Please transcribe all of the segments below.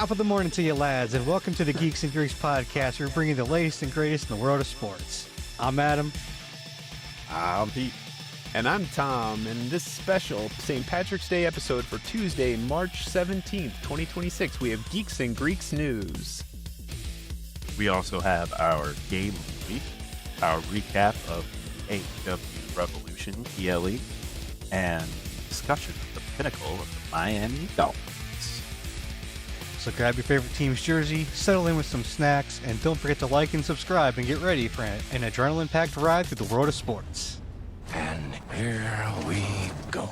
Top of the morning to you, lads, and welcome to the Geeks and Greeks podcast. We're bringing the latest and greatest in the world of sports. I'm Adam. I'm Pete. And I'm Tom, and this special St. Patrick's Day episode for Tuesday, March 17th, 2026, we have Geeks and Greeks news. We also have our game of the week, our recap of AEW Revolution, PLE, and discussion of the Pinnacle of the Miami Dolphins. So grab your favorite team's jersey, settle in with some snacks, and don't forget to like and subscribe and get ready for an adrenaline-packed ride through the world of sports. And here we go.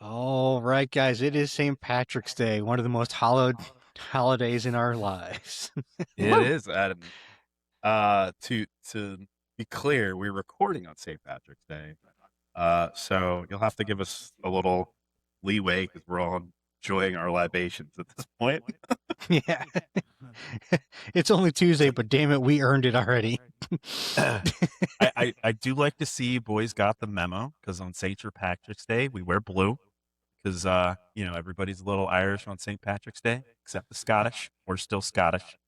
All right, guys, it is St. Patrick's Day, one of the most hallowed holidays in our lives. It is, Adam. To be clear, we're recording on St. Patrick's Day, so you'll have to give us a little leeway because we're all enjoying our libations at this point. Yeah. It's only Tuesday, but damn it, we earned it already. I do like to see boys got the memo because on St. Patrick's Day we wear blue because everybody's a little Irish on St. Patrick's Day except the Scottish. We're still Scottish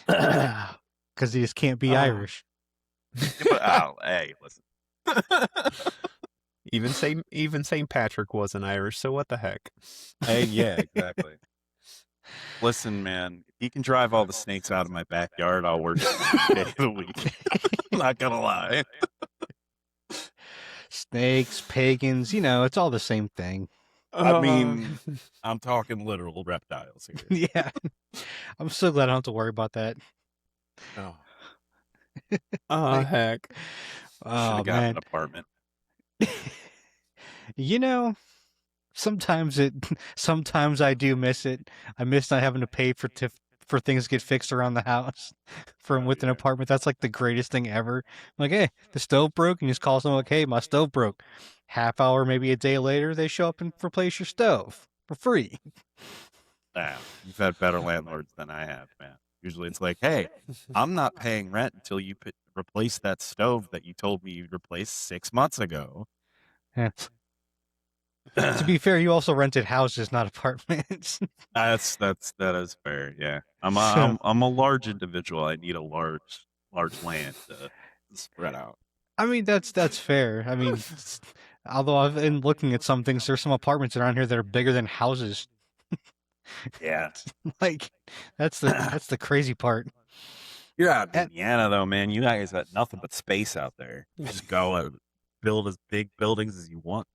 because he just can't be Irish. Hey, listen. Even St. Patrick wasn't Irish, so what the heck? Hey, yeah, exactly. Listen, man, if you can drive all the snakes out of my backyard, I'll work every day of the week. I'm not gonna lie. Snakes, pagans, it's all the same thing. I mean, I'm talking literal reptiles here. Yeah. I'm so glad I don't have to worry about that. Oh, Heck. Oh, Should've got man. an apartment. Sometimes I do miss it. I miss not having to pay for things to get fixed around the house with an apartment. That's like the greatest thing ever. I'm like, hey, the stove broke, and you just call someone like, hey, my stove broke. Half hour, maybe a day later, they show up and replace your stove for free. You've had better landlords than I have, man. Usually it's like, hey, I'm not paying rent until you replace that stove that you told me you'd replace 6 months ago. Yeah. To be fair, you also rented houses, not apartments. That is fair. Yeah, I'm a large individual. I need a large land to spread out. I mean, that's fair. I mean, although I've been looking at some things, there's some apartments around here that are bigger than houses. Yeah, like that's the crazy part. You're out in Indiana, though, man. You guys got nothing but space out there. You just go and build as big buildings as you want.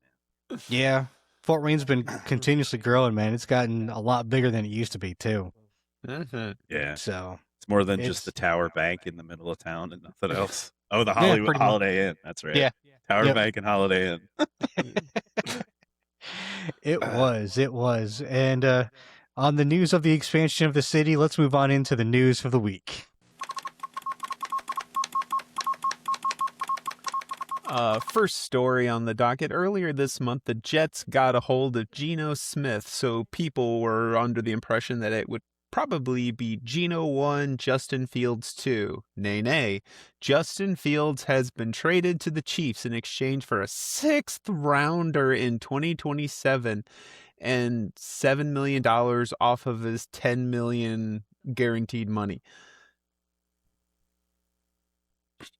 Yeah, Fort Wayne's been continuously growing, man. It's gotten a lot bigger than it used to be too. Yeah, so it's more than just the Tower Bank in the middle of town and nothing else. Oh, the Holiday Inn. That's right. Yeah, Tower Bank and Holiday Inn. It was. And on the news of the expansion of the city, let's move on into the news of the week. First story on the docket. Earlier this month, the Jets got a hold of Geno Smith, so people were under the impression that it would probably be Geno 1, Justin Fields 2. Nay. Justin Fields has been traded to the Chiefs in exchange for a 6th rounder in 2027 and $7 million off of his $10 million guaranteed money.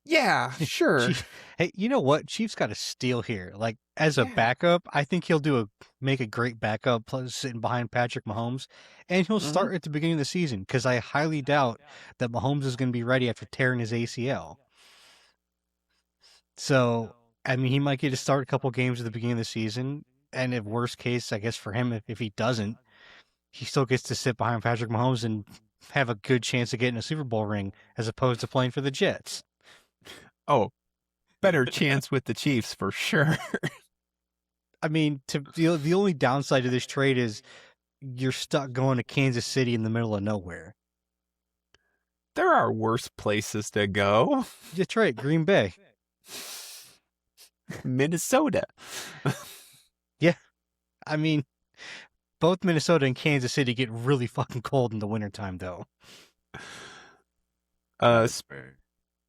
Yeah, sure. Hey, you know what? Chiefs got a steal here. Like, as a backup, I think he'll make a great backup sitting behind Patrick Mahomes, and he'll start at the beginning of the season, because I highly doubt that Mahomes is going to be ready after tearing his ACL. So, I mean, he might get to start a couple games at the beginning of the season, And if worst case, I guess for him, if he doesn't, he still gets to sit behind Patrick Mahomes and have a good chance of getting a Super Bowl ring as opposed to playing for the Jets. Oh, better chance with the Chiefs for sure. I mean, the only downside to this trade is you're stuck going to Kansas City in the middle of nowhere. There are worse places to go. Detroit, Green Bay. Minnesota. Yeah. I mean, both Minnesota and Kansas City get really fucking cold in the wintertime, though. That's fair.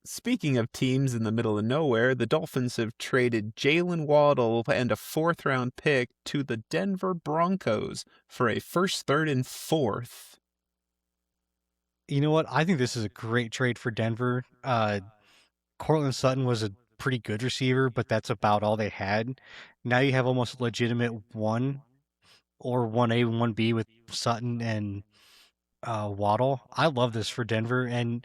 Speaking of teams in the middle of nowhere, the Dolphins have traded Jaylen Waddle and a 4th-round pick to the Denver Broncos for a 1st, 3rd, and 4th. You know what? I think this is a great trade for Denver. Cortland Sutton was a pretty good receiver, but that's about all they had. Now you have almost a legitimate 1 or 1A and 1B with Sutton and Waddle. I love this for Denver, and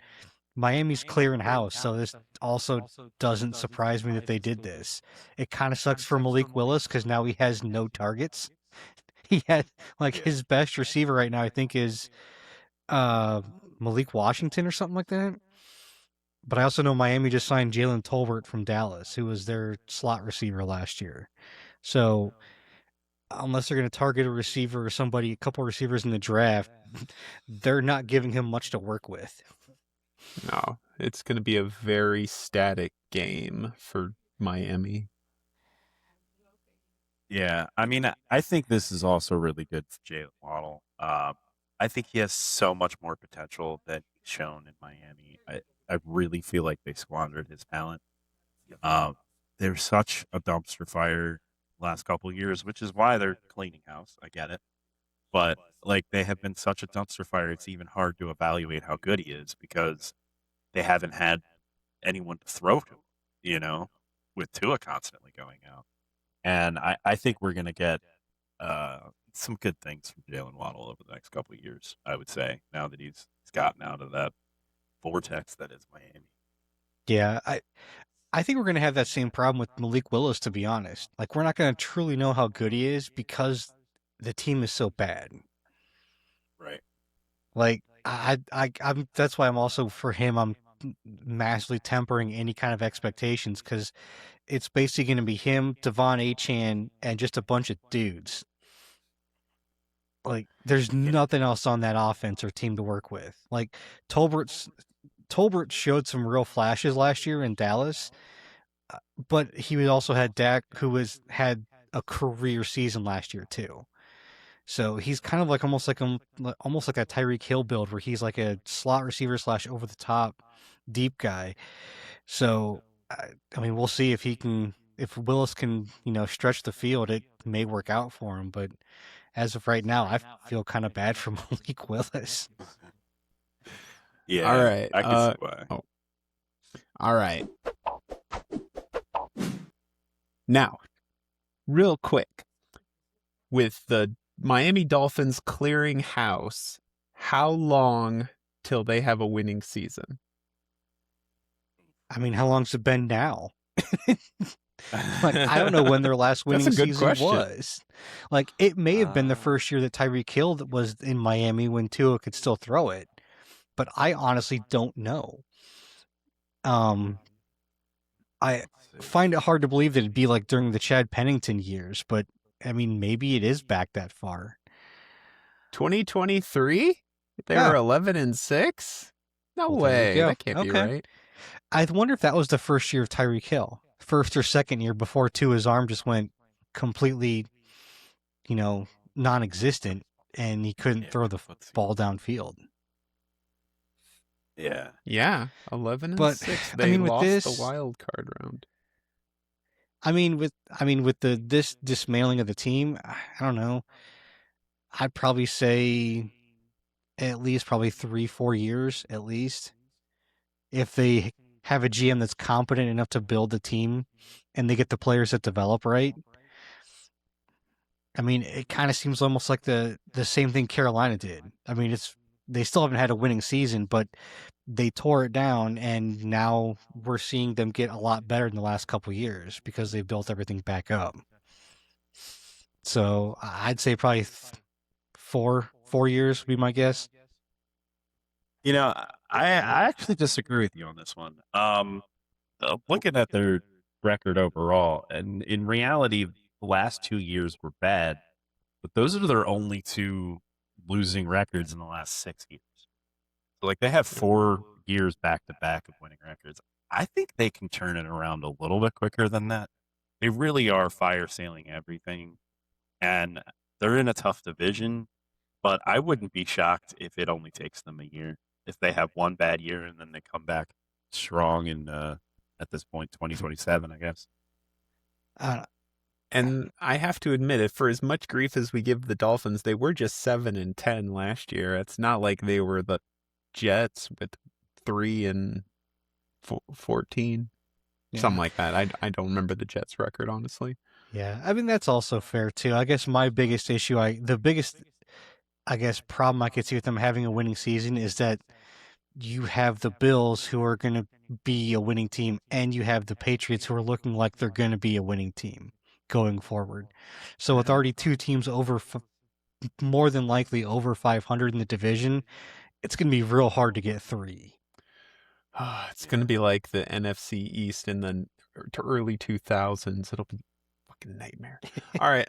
Miami's clearing house, so this also doesn't surprise me that they did this. It kind of sucks for Malik Willis because now he has no targets. He had, like, his best receiver right now, I think, is Malik Washington or something like that. But I also know Miami just signed Jalen Tolbert from Dallas, who was their slot receiver last year. So unless they're going to target a receiver or somebody, a couple of receivers in the draft, they're not giving him much to work with. No, it's going to be a very static game for Miami. Yeah, I mean, I think this is also really good for Jaylen Waddle. I think he has so much more potential than he's shown in Miami. I really feel like they squandered his talent. They're such a dumpster fire last couple of years, which is why they're cleaning house. I get it. But like they have been such a dumpster fire, it's even hard to evaluate how good he is because they haven't had anyone to throw to, with Tua constantly going out. And I think we're going to get some good things from Jaylen Waddle over the next couple of years, I would say, now that he's gotten out of that vortex that is Miami. Yeah, I think we're going to have that same problem with Malik Willis, to be honest. Like, we're not going to truly know how good he is because the team is so bad. Right. Like, I'm that's why I'm also, for him, I'm massively tempering any kind of expectations because it's basically going to be him, Devon Achane, and just a bunch of dudes. Like, there's nothing else on that offense or team to work with. Like, Tolbert showed some real flashes last year in Dallas, but he also had Dak, who had a career season last year too. So he's kind of like almost like a Tyreek Hill build, where he's like a slot receiver / over the top deep guy. So I mean, we'll see if Willis can stretch the field. It may work out for him, but as of right now, I feel kind of bad for Malik Willis. Yeah. All right. I can see why. Oh. All right. Now, real quick, with the Miami Dolphins clearing house, how long till they have a winning season? I mean, how long's it been now? Like, I don't know when their last winning season was. Like, it may have been the first year that Tyreek Hill was in Miami when Tua could still throw it, but I honestly don't know. I find it hard to believe that it'd be like during the Chad Pennington years, but I mean, maybe it is back that far. 2023? They were 11-6? No way. That can't be right. I wonder if that was the first year of Tyreek Hill. First or second year before Tua's arm just went completely, non-existent, and he couldn't throw the ball downfield. Yeah. Yeah. 11-6. They lost the wild card round. I mean, with this dismantling of the team, I don't know. I'd probably say at least probably 3-4 years at least. If they have a GM that's competent enough to build the team and they get the players that develop right. I mean, it kind of seems almost like the same thing Carolina did. I mean, they still haven't had a winning season, but they tore it down, and now we're seeing them get a lot better in the last couple of years because they've built everything back up. So I'd say probably 4 years would be my guess. You know, I actually disagree with you on this one. Looking at their record overall, and in reality, the last 2 years were bad, but those are their only two losing records in the last 6 years. So, like, they have 4 years back to back of winning records. I think they can turn it around a little bit quicker than that. They really are fire sailing everything, and they're in a tough division. But I wouldn't be shocked if it only takes them a year. If they have one bad year and then they come back strong in at this point 2027, I guess. Uh, And I have to admit it, for as much grief as we give the Dolphins, they were just 7-10 last year. It's not like they were the Jets with 3-14, something like that. I don't remember the Jets record, honestly. Yeah, I mean that's also fair too. I guess my biggest issue, the biggest, I guess, problem I could see with them having a winning season is that you have the Bills who are going to be a winning team, and you have the Patriots who are looking like they're going to be a winning team going forward. So with already two teams more than likely over 500 in the division, it's going to be real hard to get three. It's going to be like the NFC East in the early 2000s. It'll be a fucking nightmare. All right.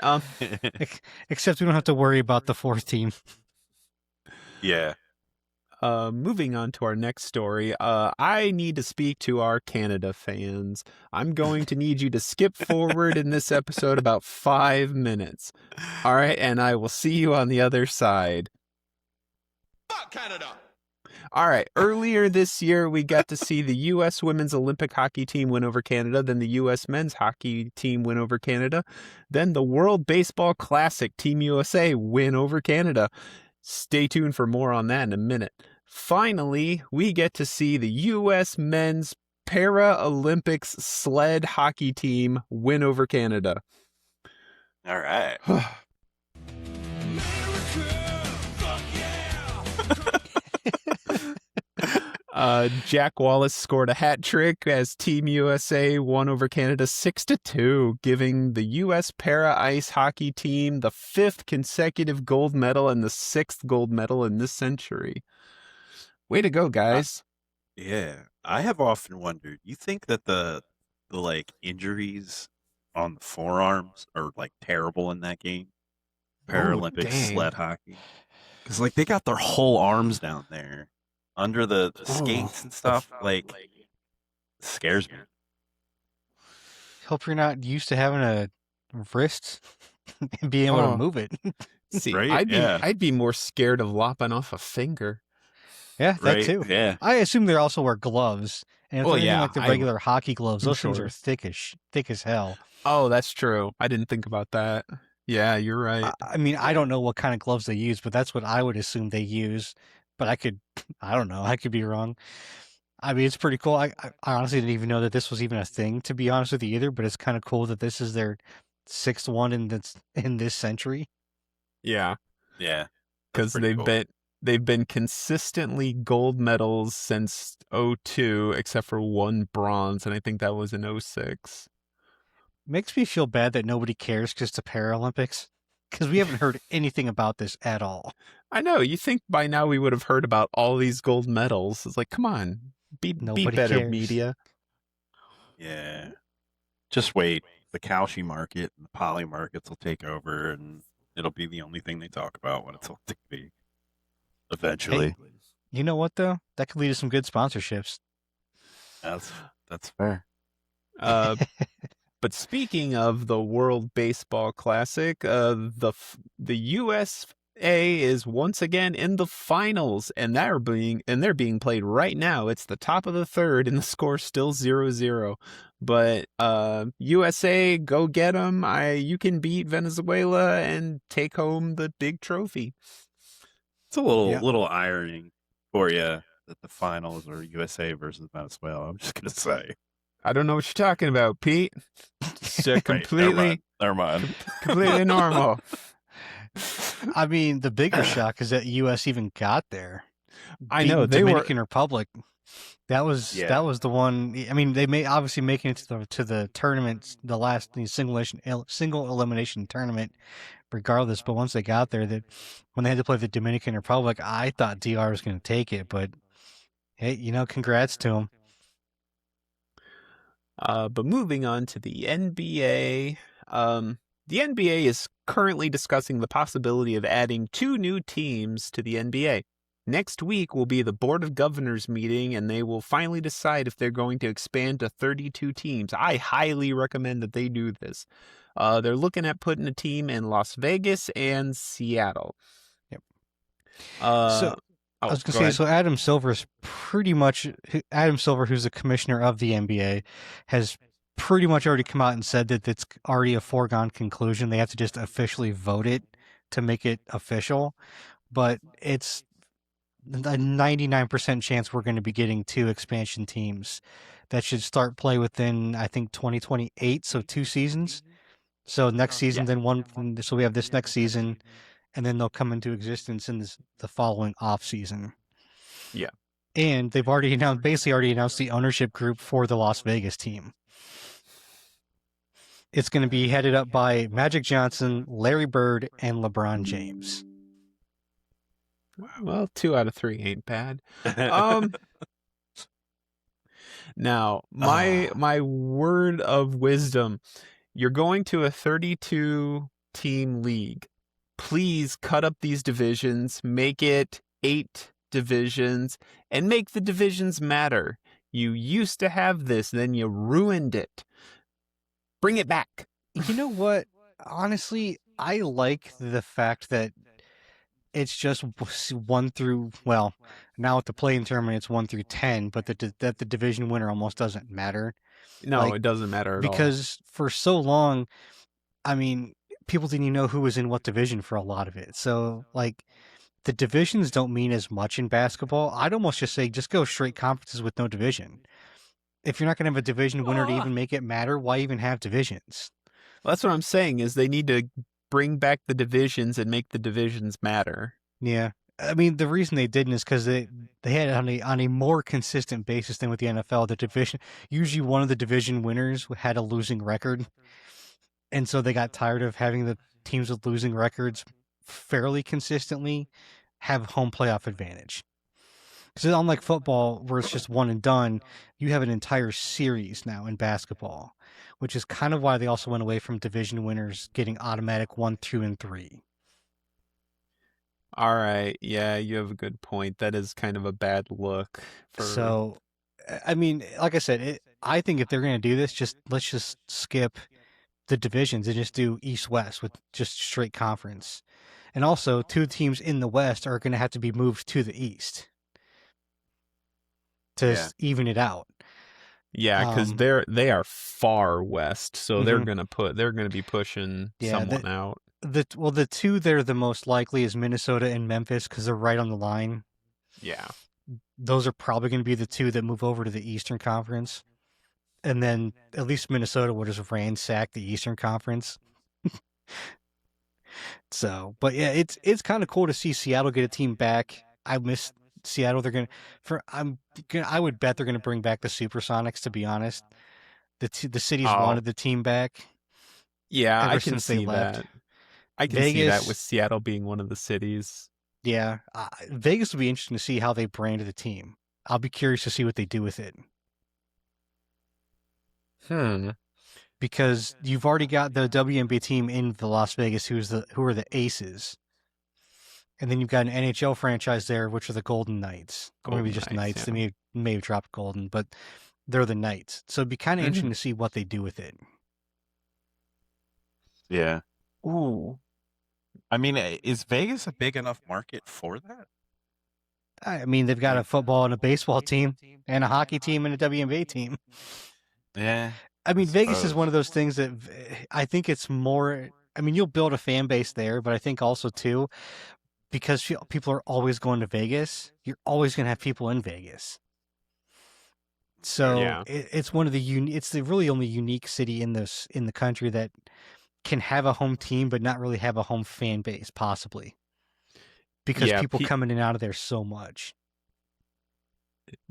Except we don't have to worry about the fourth team. Yeah. Moving on to our next story, I need to speak to our Canada fans. I'm going to need you to skip forward in this episode about 5 minutes. All right, and I will see you on the other side. Fuck Canada! All right, earlier this year, we got to see the U.S. Women's Olympic Hockey Team win over Canada, then the U.S. Men's Hockey Team win over Canada, then the World Baseball Classic Team USA win over Canada. Stay tuned for more on that in a minute. Finally, we get to see the U.S. Men's Paralympics sled hockey team win over Canada. All right. Jack Wallace scored a hat trick as Team USA won over Canada 6-2, giving the U.S. Para Ice Hockey team the 5th consecutive gold medal and the 6th gold medal in this century. Way to go, guys. Yeah. I have often wondered, you think that the like injuries on the forearms are like terrible in that game? Paralympic sled hockey. Because like they got their whole arms down there under the skates and stuff. Like, it scares me. Hope you're not used to having a wrist and being able to move it. See, Right? I'd be more scared of lopping off a finger. Yeah, that Right? too. Yeah. I assume they also wear gloves. And if Well, they're anything yeah, like the I- regular hockey gloves, I'm those things sure. are thick as hell. Oh, that's true. I didn't think about that. Yeah, you're right. I mean, I don't know what kind of gloves they use, but that's what I would assume they use. But I don't know. I could be wrong. I mean, it's pretty cool. I honestly didn't even know that this was even a thing, to be honest with you, either. But it's kind of cool that this is their 6th one in this century. Yeah. Yeah. Because pretty cool. they've been consistently gold medals since 2002, except for one bronze, and I think that was in 2006. Makes me feel bad that nobody cares because it's the Paralympics. Because we haven't heard anything about this at all. I know. You think by now we would have heard about all these gold medals? It's like, come on, be Nobody better, cares. media. Yeah. Just wait. The Cauchy market and the poly markets will take over, and it'll be the only thing they talk about when it's Olympic be. Eventually. Hey, you know what, though? That could lead to some good sponsorships. That's fair. But speaking of the World Baseball Classic, the USA is once again in the finals, and they're being played right now. It's the top of the 3rd, and the score's still 0-0. But USA, go get them! You can beat Venezuela and take home the big trophy. It's a little irony for you that the finals are USA versus Venezuela. I'm just gonna say. I don't know what you're talking about, Pete. It's completely Never mind. completely normal. I mean, the bigger shock is that U.S. even got there. I know, Beating they were- Dominican Republic. That was the one. I mean, they may obviously making it to the tournaments, the last single elimination tournament, regardless. But once they got there, that when they had to play the Dominican Republic, I thought DR was going to take it. But hey, congrats to them. But moving on to the NBA, the NBA is currently discussing the possibility of adding 2 new teams to the NBA. Next week will be the Board of Governors meeting, and they will finally decide if they're going to expand to 32 teams. I highly recommend that they do this. They're looking at putting a team in Las Vegas and Seattle. Yep. I was going to say, so Adam Silver, who's the commissioner of the NBA, has pretty much already come out and said that it's already a foregone conclusion. They have to just officially vote it to make it official. But it's a 99% chance we're going to be getting 2 expansion teams that should start play within, I think, 2028, so 2 seasons. So next season, then one. So we have this next season, and then they'll come into existence in the following off season. Yeah. And they've already announced the ownership group for the Las Vegas team. It's going to be headed up by Magic Johnson, Larry Bird, and LeBron James. Well, 2 out of 3 ain't bad. Now, my word of wisdom, you're going to a 32 team league. Please cut up these divisions, make it 8 divisions, and make the divisions matter. You used to have this, then you ruined it. Bring it back. You know what? Honestly, I like the fact that it's just 1 through, well, now with the play-in tournament, it's 1 through 10, but that the division winner almost doesn't matter. No, it doesn't matter at all. Because for so long, I mean, people didn't even know who was in what division for a lot of it. So, the divisions don't mean as much in basketball. I'd almost just say just go straight conferences with no division. If you're not going to have a division winner to even make it matter, why even have divisions? Well, that's what I'm saying, is they need to bring back the divisions and make the divisions matter. Yeah. I mean, the reason they didn't is because they had it on a more consistent basis than with the NFL. The division, usually one of the division winners had a losing record. And so they got tired of having the teams with losing records fairly consistently have home playoff advantage. Because unlike football, where it's just one and done, you have an entire series now in basketball, which is kind of why they also went away from division winners getting automatic 1, 2, and 3. All right. Yeah, you have a good point. That is kind of a bad look. So, I mean, like I said, I think if they're going to do this, let's just skip the divisions and just do East-West with just straight conference. And also, 2 teams in the West are going to have to be moved to the East to even it out. Yeah, because they are far west, so they're gonna be pushing someone out. The 2 that are the most likely is Minnesota and Memphis because they're right on the line. Yeah, those are probably going to be the 2 that move over to the Eastern Conference, and then at least Minnesota will just ransack the Eastern Conference. So, but yeah, it's kind of cool to see Seattle get a team back. I miss Seattle. I would bet they're gonna bring back the Supersonics. To be honest, the cities wanted the team back. Yeah, ever I can since they see left. that. I can see that with Seattle being one of the cities. Yeah, Vegas will be interesting to see how they brand the team. I'll be curious to see what they do with it. Because you've already got the WNBA team in the Las Vegas, who are the Aces. And then you've got an NHL franchise there, which are the Golden Knights. Or maybe just Knights. Yeah. They may have dropped Golden, but they're the Knights. So it'd be kind of interesting to see what they do with it. Yeah. Ooh. I mean, is Vegas a big enough market for that? I mean, they've got a football and a baseball team and a hockey team and a WNBA team. Yeah. I mean, Vegas is one of those things that I think it's more... I mean, you'll build a fan base there, but I think also, too, because people are always going to Vegas, you're always going to have people in Vegas. So it's one of it's the really only unique city in the country that can have a home team, but not really have a home fan base, possibly. Because people come in and out of there so much.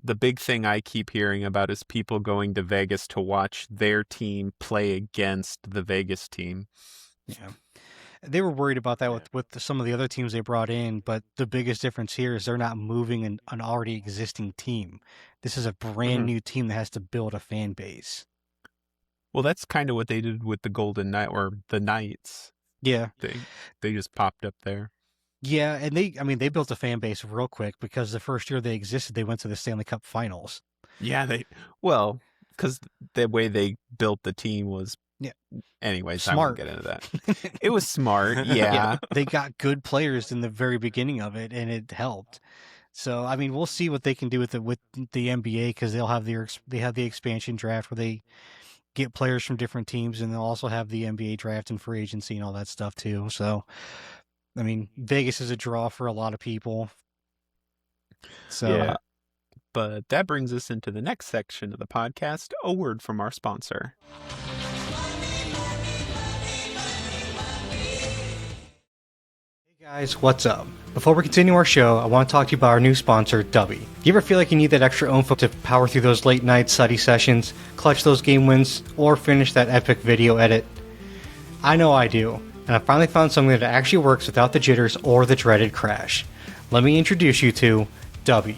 The big thing I keep hearing about is people going to Vegas to watch their team play against the Vegas team. Yeah. They were worried about that with some of the other teams they brought in, but the biggest difference here is they're not moving an already existing team. This is a brand new team that has to build a fan base. Well, that's kind of what they did with the Golden Knight or the Knights. Yeah. They just popped up there. Yeah, and they built a fan base real quick because the first year they existed, they went to the Stanley Cup Finals. Yeah, because the way they built the team was, anyways, smart. I won't get into that. It was smart, yeah. They got good players in the very beginning of it, and it helped. So, I mean, we'll see what they can do with the NBA because they have the expansion draft where they get players from different teams, and they'll also have the NBA draft and free agency and all that stuff too. So, I mean, Vegas is a draw for a lot of people. So, yeah. But that brings us into the next section of the podcast, a word from our sponsor. Hey guys, what's up? Before we continue our show, I want to talk to you about our new sponsor, Dubby. You ever feel like you need that extra oomph to power through those late night study sessions, clutch those game wins, or finish that epic video edit? I know I do, and I finally found something that actually works without the jitters or the dreaded crash. Let me introduce you to Dubby.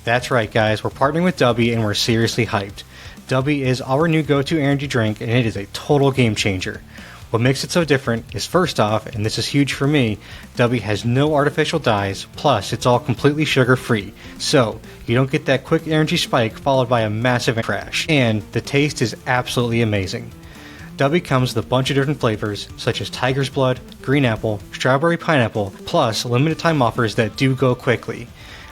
That's right, guys, we're partnering with Dubby and we're seriously hyped. Dubby is our new go-to energy drink, and it is a total game changer. What makes it so different is, first off, and this is huge for me, Dubby has no artificial dyes, plus it's all completely sugar-free, so you don't get that quick energy spike followed by a massive crash, and the taste is absolutely amazing. Dubby comes with a bunch of different flavors, such as tiger's blood, green apple, strawberry pineapple, plus limited time offers that do go quickly.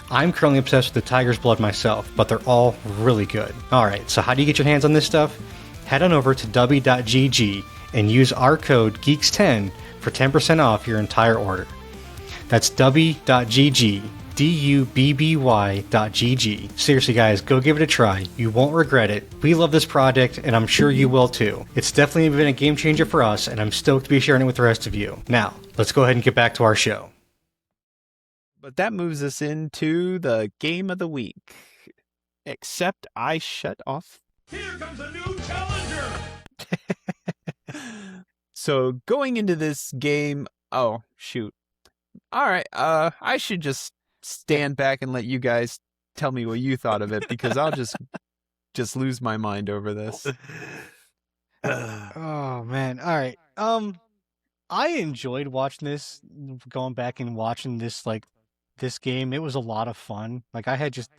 I'm currently obsessed with the tiger's blood myself, but they're all really good. Alright, so how do you get your hands on this stuff? Head on over to dubby.gg and use our code GEEKS10 for 10% off your entire order. That's dubby.gg, dubby.gg. Seriously guys, go give it a try. You won't regret it. We love this product, and I'm sure you will too. It's definitely been a game changer for us, and I'm stoked to be sharing it with the rest of you. Now, let's go ahead and get back to our show. But that moves us into the game of the week. Except I shut off. Here comes a new challenger. So going into this game, oh shoot. All right, I should just stand back and let you guys tell me what you thought of it, because I'll just lose my mind over this. Oh man. All right. I enjoyed watching this, going back and watching this this game. It was a lot of fun. Like, I had just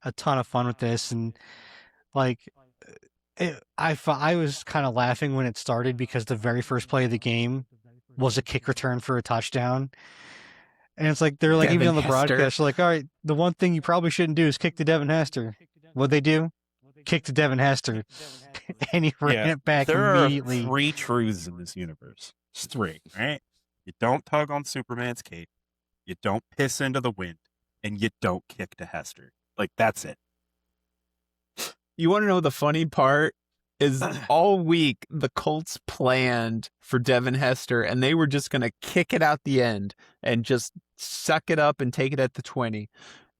a ton of fun with this, and like I was kind of laughing when it started because the very first play of the game was a kick return for a touchdown. And it's like, they're like, Devin even on the Hester. broadcast, they're like, all right, the one thing you probably shouldn't do is kick to Devin Hester. What'd they do? Kick to Devin Hester. And he ran it back immediately. There are 3 truths in this universe. Just 3, right? You don't tug on Superman's cape, you don't piss into the wind, and you don't kick to Hester. Like, that's it. You want to know the funny part? Is all week the Colts planned for Devin Hester, and they were just going to kick it out the end and just suck it up and take it at the 20.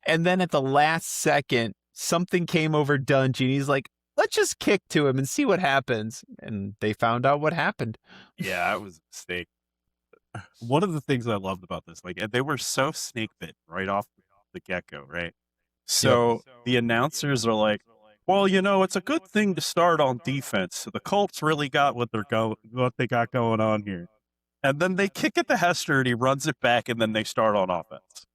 And then at the last second, something came over Dungy, and he's like, let's just kick to him and see what happens. And they found out what happened. Yeah, it was a mistake. One of the things I loved about this, like, they were so snake bit right off the get-go, right? So the announcers are like, well, you know, it's a good thing to start on defense. The Colts really got what they got going on here. And then they kick it to Hester, and he runs it back, and then they start on offense.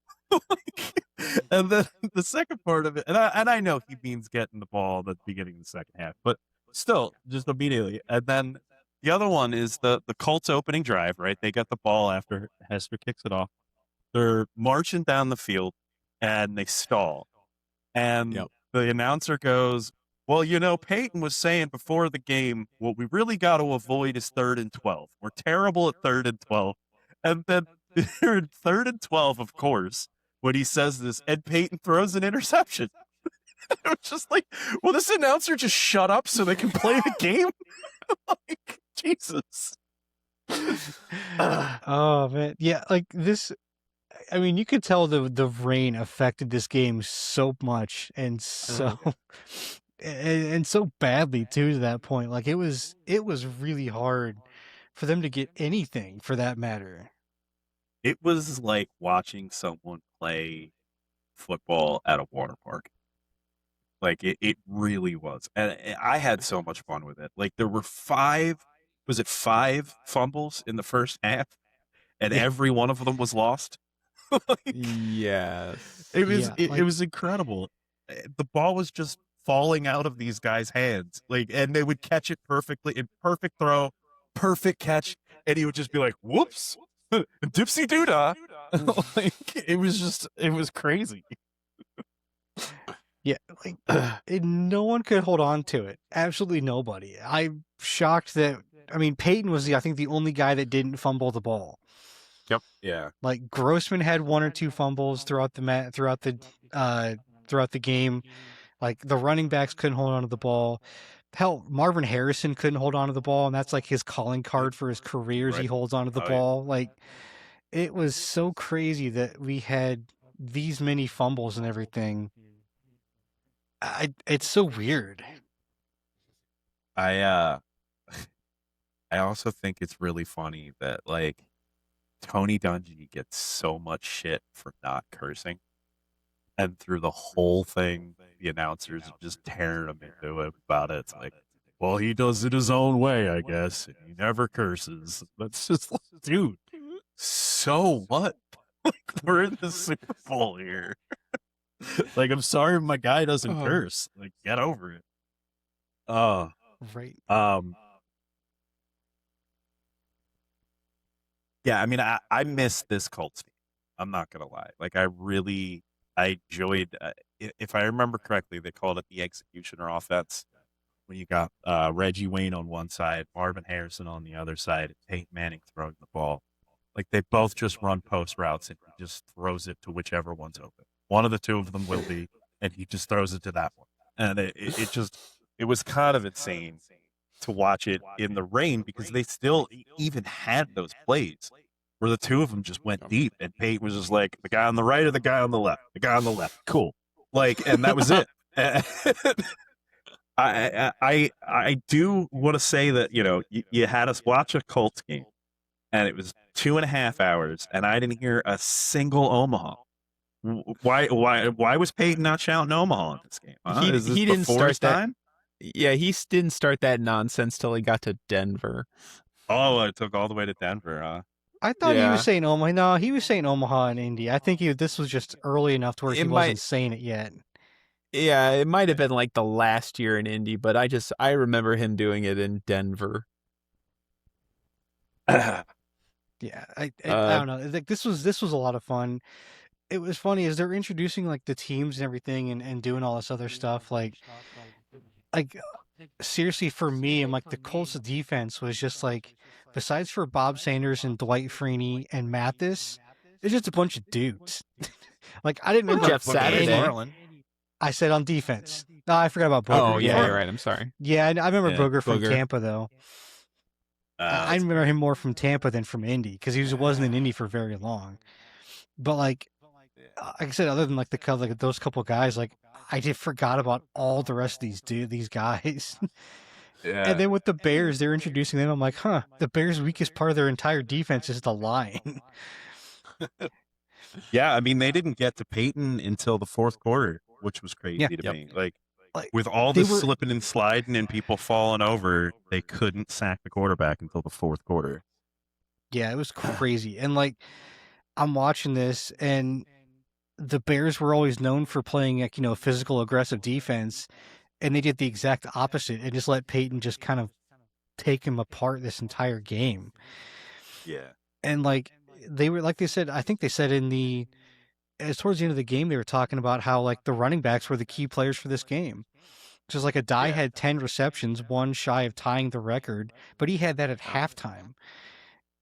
And then the second part of it, and I know he means getting the ball at the beginning of the second half, but still, just immediately. And then the other one is the Colts opening drive, right? They get the ball after Hester kicks it off. They're marching down the field, and they stall. And the announcer goes, well, you know, Peyton was saying before the game, what we really got to avoid is 3rd and 12. We're terrible at 3rd and 12. And then they're in 3rd and 12, of course, when he says this, and Peyton throws an interception. It was just like, will this announcer just shut up so they can play the game? Like, Jesus. Oh man, yeah, like this. I mean, you could tell the rain affected this game so much and so and so badly too to that point. Like it was really hard for them to get anything for that matter. It was like watching someone play football at a water park. Like it really was. And I had so much fun with it. Like there were five fumbles in the first half, and every one of them was lost. Like, Yes. it was Yeah, it was incredible. The ball was just falling out of these guys' hands. Like, and they would catch it perfectly in perfect throw, perfect catch, and he would just be like, whoops. Dipsy doodah. Like it was crazy. yeah, like no one could hold on to it. Absolutely nobody. I'm shocked that I mean Peyton was I think the only guy that didn't fumble the ball. Yep. Yeah. Like Grossman had one or two fumbles throughout the game. Like the running backs couldn't hold on to the ball. Hell, Marvin Harrison couldn't hold on to the ball, and that's like his calling card for his career. He Right. holds on to the Oh, yeah. ball. Like it was so crazy that we had these many fumbles and everything. It's so weird. I also think it's really funny that like Tony Dungy gets so much shit for not cursing. And through the whole thing, the announcers are just tearing him into it about it. It's like, well, he does it his own way, I guess. And he never curses. That's just like, dude, so what? Like, we're in the Super Bowl here. Like, I'm sorry if my guy doesn't curse. Like, get over it. Right. Yeah, I mean, I miss this Colts team. I'm not gonna lie. Like, I enjoyed. If I remember correctly, they called it the executioner offense. When you got Reggie Wayne on one side, Marvin Harrison on the other side, and Peyton Manning throwing the ball. Like they both just run post routes, and he just throws it to whichever one's open. One of the two of them will be, and he just throws it to that one. And it was kind of insane to watch it in the rain because they still even had those plays where the two of them just went deep, and Peyton was just like the guy on the right or the guy on the left, the guy on the left, cool, like, and that was it. I do want to say that you had us watch a Colts game, and it was 2.5 hours, and I didn't hear a single Omaha. Why was Peyton not shouting Omaha in this game? Huh? He didn't start that. Time? Yeah, he didn't start that nonsense till he got to Denver. Oh, it took all the way to Denver, huh? I thought he was saying Omaha. No, he was saying Omaha and Indy. I think this was just early enough to where he wasn't saying it yet. Yeah, it might have been like the last year in Indy, but I remember him doing it in Denver. Yeah, I don't know. Like this was a lot of fun. It was funny as they're introducing like the teams and everything and doing all this other stuff. Like seriously, for me, I'm like the Colts defense was just like, besides for Bob Sanders and Dwight Freeney and Mathis, it's just a bunch of dudes. Like I didn't remember Jeff Saturday. I said on defense. No, I forgot about Booger. Oh yeah, you're right. I'm sorry. Yeah, I remember Booger from Tampa though. I remember him more from Tampa than from Indy because he wasn't in Indy for very long. But like I said, other than like those couple guys, like I forgot about all the rest of these guys. Yeah. And then with the Bears, they're introducing them. I'm like, huh, the Bears' weakest part of their entire defense is the line. Yeah, I mean, they didn't get to Peyton until the fourth quarter, which was crazy to me. Like with all this slipping and sliding and people falling over, they couldn't sack the quarterback until the fourth quarter. Yeah, it was crazy. And like, I'm watching this, and the Bears were always known for playing like, physical, aggressive defense, and they did the exact opposite and just let Peyton just kind of take him apart this entire game. Yeah. And like they were, like they said, I think they said towards the end of the game, they were talking about how like the running backs were the key players for this game. Just like Adai had 10 receptions, one shy of tying the record, but he had that at halftime.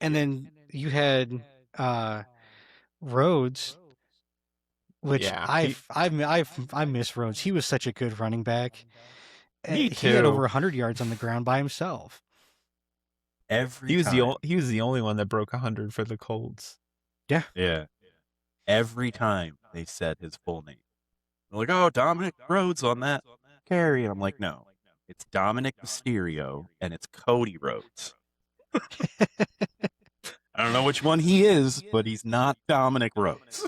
And then you had Rhodes, which I miss Rhodes. He was such a good running back. Me too. He had over 100 yards on the ground by himself. He was the only one that broke 100 for the Colts. Yeah. Yeah. every time they said his full name. They're like, oh, Dominic Rhodes on that carry. And I'm like, no, it's Dominic Mysterio and it's Cody Rhodes. I don't know which one he is, but he's not Dominic Rhodes.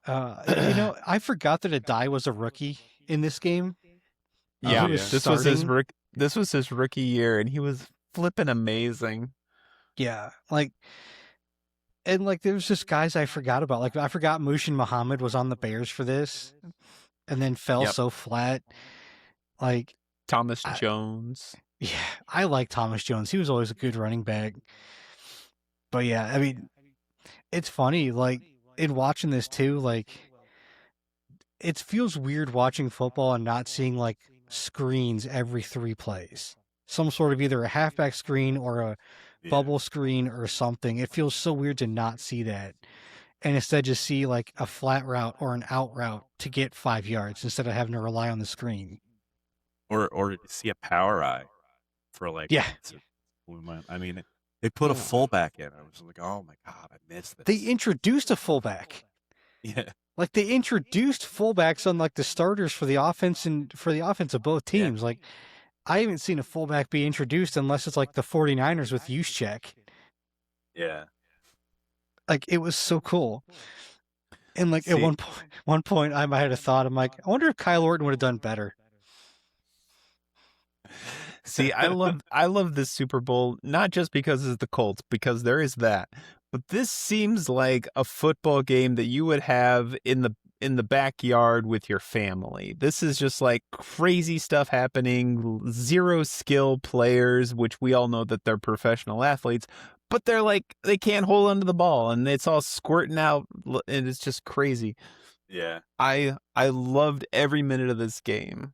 I forgot that Adai was a rookie in this game. Yeah, He was this was his starting. this was his rookie year, and he was flipping amazing. Yeah, and there was just guys I forgot about. Like I forgot Mushin Muhammad was on the Bears for this, and then fell Yep. so flat. Like Thomas Jones. Yeah, I like Thomas Jones. He was always a good running back. But yeah, I mean, it's funny, in watching this too, it feels weird watching football and not seeing screens every 3 plays. Some sort of either a halfback screen or a bubble screen or something. It feels so weird to not see that. And instead just see a flat route or an out route to get 5 yards instead of having to rely on the screen. Or to see a power eye for Yeah. I mean, they put a fullback in. I was like, oh my God, I missed this. They introduced a fullback. Yeah. They introduced fullbacks on the starters for the offense and for the offense of both teams. Yeah. I haven't seen a fullback be introduced unless it's the 49ers with Juszczyk. Yeah. It was so cool. And at one point I had a thought. I'm like, I wonder if Kyle Orton would have done better. See, I love this Super Bowl, not just because it's the Colts, because there is that. But this seems like a football game that you would have in the backyard with your family. This is just crazy stuff happening, zero skill players, which we all know that they're professional athletes, but they're they can't hold onto the ball and it's all squirting out and it's just crazy. Yeah. I loved every minute of this game.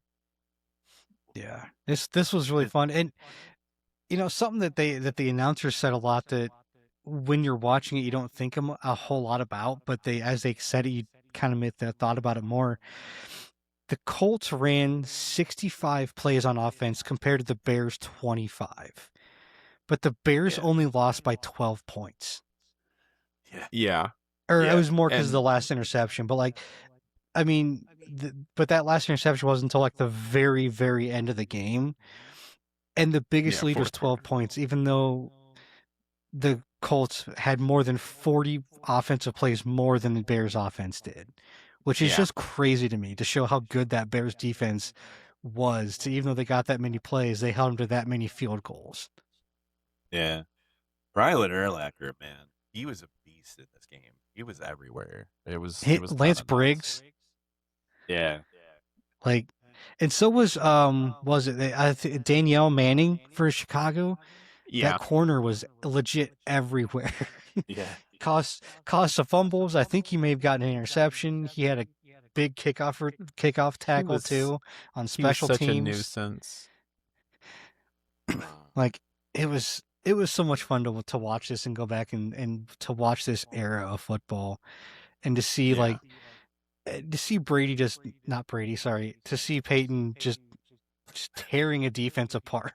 Yeah. This was really fun. And something that the announcers said a lot that when you're watching it you don't think a whole lot about, but as they said it, you kind of made that thought about it more. The Colts ran 65 plays on offense compared to the Bears 25. But the Bears only lost by 12 points. Yeah. Or it was more because of the last interception. But but that last interception wasn't until the very, very end of the game. And the biggest lead was 12 points, even though the Colts had more than 40 offensive plays more than the Bears offense did, which is just crazy to me to show how good that Bears defense was. To even though they got that many plays, they held them to that many field goals. Yeah. Rylan Urlacher, man, he was a beast in this game. He was everywhere. It was Lance Briggs. Yeah. And so was Danielle Manning for Chicago. Yeah. That corner was legit everywhere. Yeah. Caused some fumbles. I think he may have gotten an interception. He had a big kickoff tackle too on special such teams. A nuisance. It was so much fun to watch this and go back and to watch this era of football and to see to see to see Peyton just tearing a defense apart.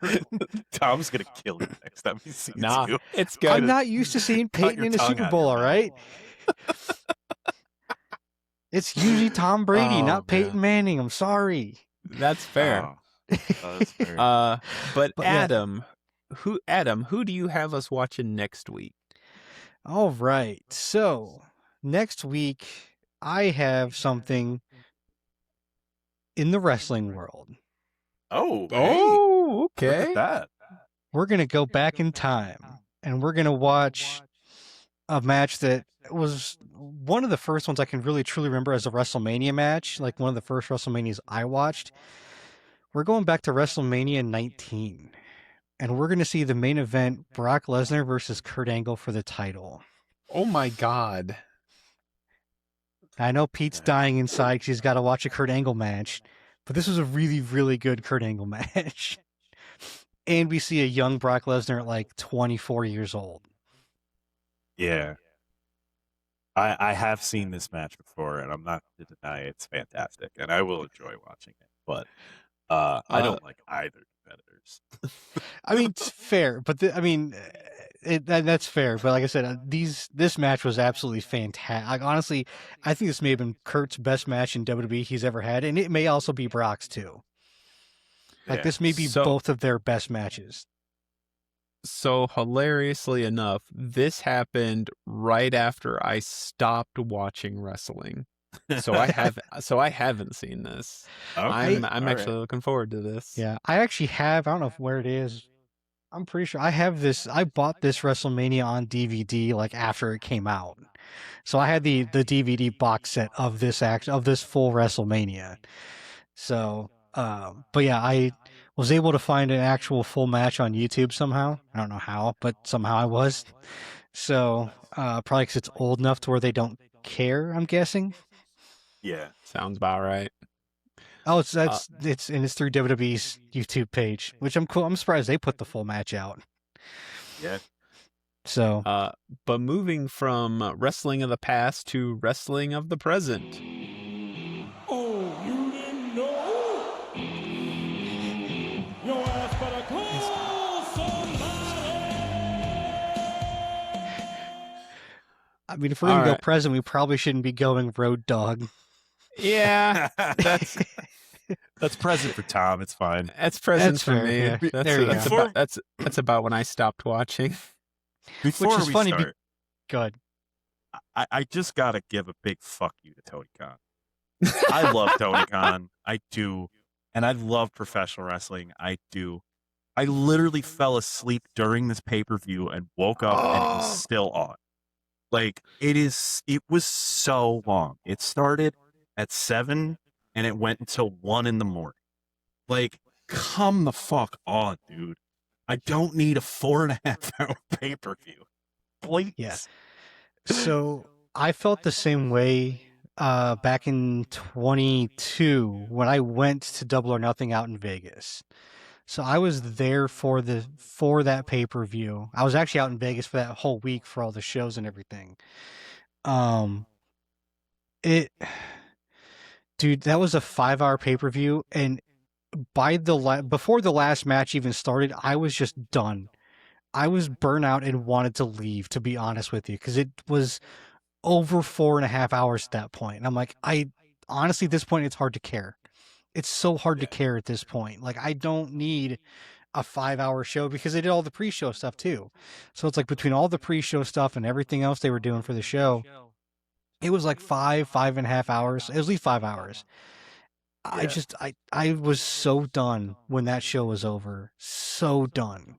Tom's gonna kill you next time he sees you. It's good. I'm not used to seeing Peyton in a Super Bowl, all right? It's usually Tom Brady, not Peyton Manning. I'm sorry. That's fair. That's fair. But Adam, who do you have us watching next week? All right. So next week I have something in the wrestling world. Oh, okay. Look at that. We're going to go back in time and we're going to watch a match that was one of the first ones I can really truly remember as a WrestleMania match, one of the first WrestleManias I watched. We're going back to WrestleMania 19 and we're going to see the main event, Brock Lesnar versus Kurt Angle for the title. Oh my God. I know Pete's dying inside because he's got to watch a Kurt Angle match, but this was a really, really good Kurt Angle match. And we see a young Brock Lesnar at 24 years old. Yeah. I have seen this match before, and I'm not going to deny it's fantastic, and I will enjoy watching it. But I don't like either competitors. I mean, it's fair, but That's fair, but like I said, this match was absolutely fantastic. Like, honestly, I think this may have been Kurt's best match in WWE he's ever had, and it may also be Brock's too. Like Yeah. this may be So- both of their best matches. So hilariously enough, this happened right after I stopped watching wrestling. So I haven't seen this. I'm All actually right. looking forward to this. Yeah, I actually have. I don't know where it is. I'm pretty sure I have this. I bought this WrestleMania on DVD like after it came out, so I had the DVD box set of this full WrestleMania. So, but yeah, I was able to find an actual full match on YouTube somehow. I don't know how, but somehow I was. So, probably because it's old enough to where they don't care, I'm guessing. Yeah. Sounds about right. Oh, it's through WWE's YouTube page, which I'm cool. I'm surprised they put the full match out. Yeah. So, But moving from wrestling of the past to wrestling of the present. Oh, you didn't know? Your ass better call somebody! I mean, if we're gonna go Alright. present, we probably shouldn't be going Road Dogg. Yeah, That's present for Tom. It's fine. that's present That's for fair, me. yeah. That's, There you that's, go. about, that's about when I stopped watching. Before is we funny start, Good. I just gotta give a big fuck you to Tony Khan. I love Tony Khan. I do. And I love professional wrestling. I do. I literally fell asleep during this pay-per-view and woke up and it was still on. Like, it was so long. It started at 7 and it went until 1 in the morning. Like, come the fuck on, dude. I don't need a 4.5 hour pay-per-view. Please. Yeah. So I felt the same way back in 22 when I went to Double or Nothing out in Vegas. So I was there for that pay-per-view. I was actually out in Vegas for that whole week for all the shows and everything. Dude, that was a 5-hour pay-per-view, and before the last match even started, I was just done. I was burnt out and wanted to leave, to be honest with you, because it was over 4.5 hours at that point. And I'm like, honestly, at this point, it's hard to care. It's so hard to care at this point. Like, I don't need a 5-hour show because they did all the pre-show stuff too. So it's like between all the pre-show stuff and everything else they were doing for the show, it was like 5.5 hours. It was at least 5 hours. I was so done when that show was over. So done.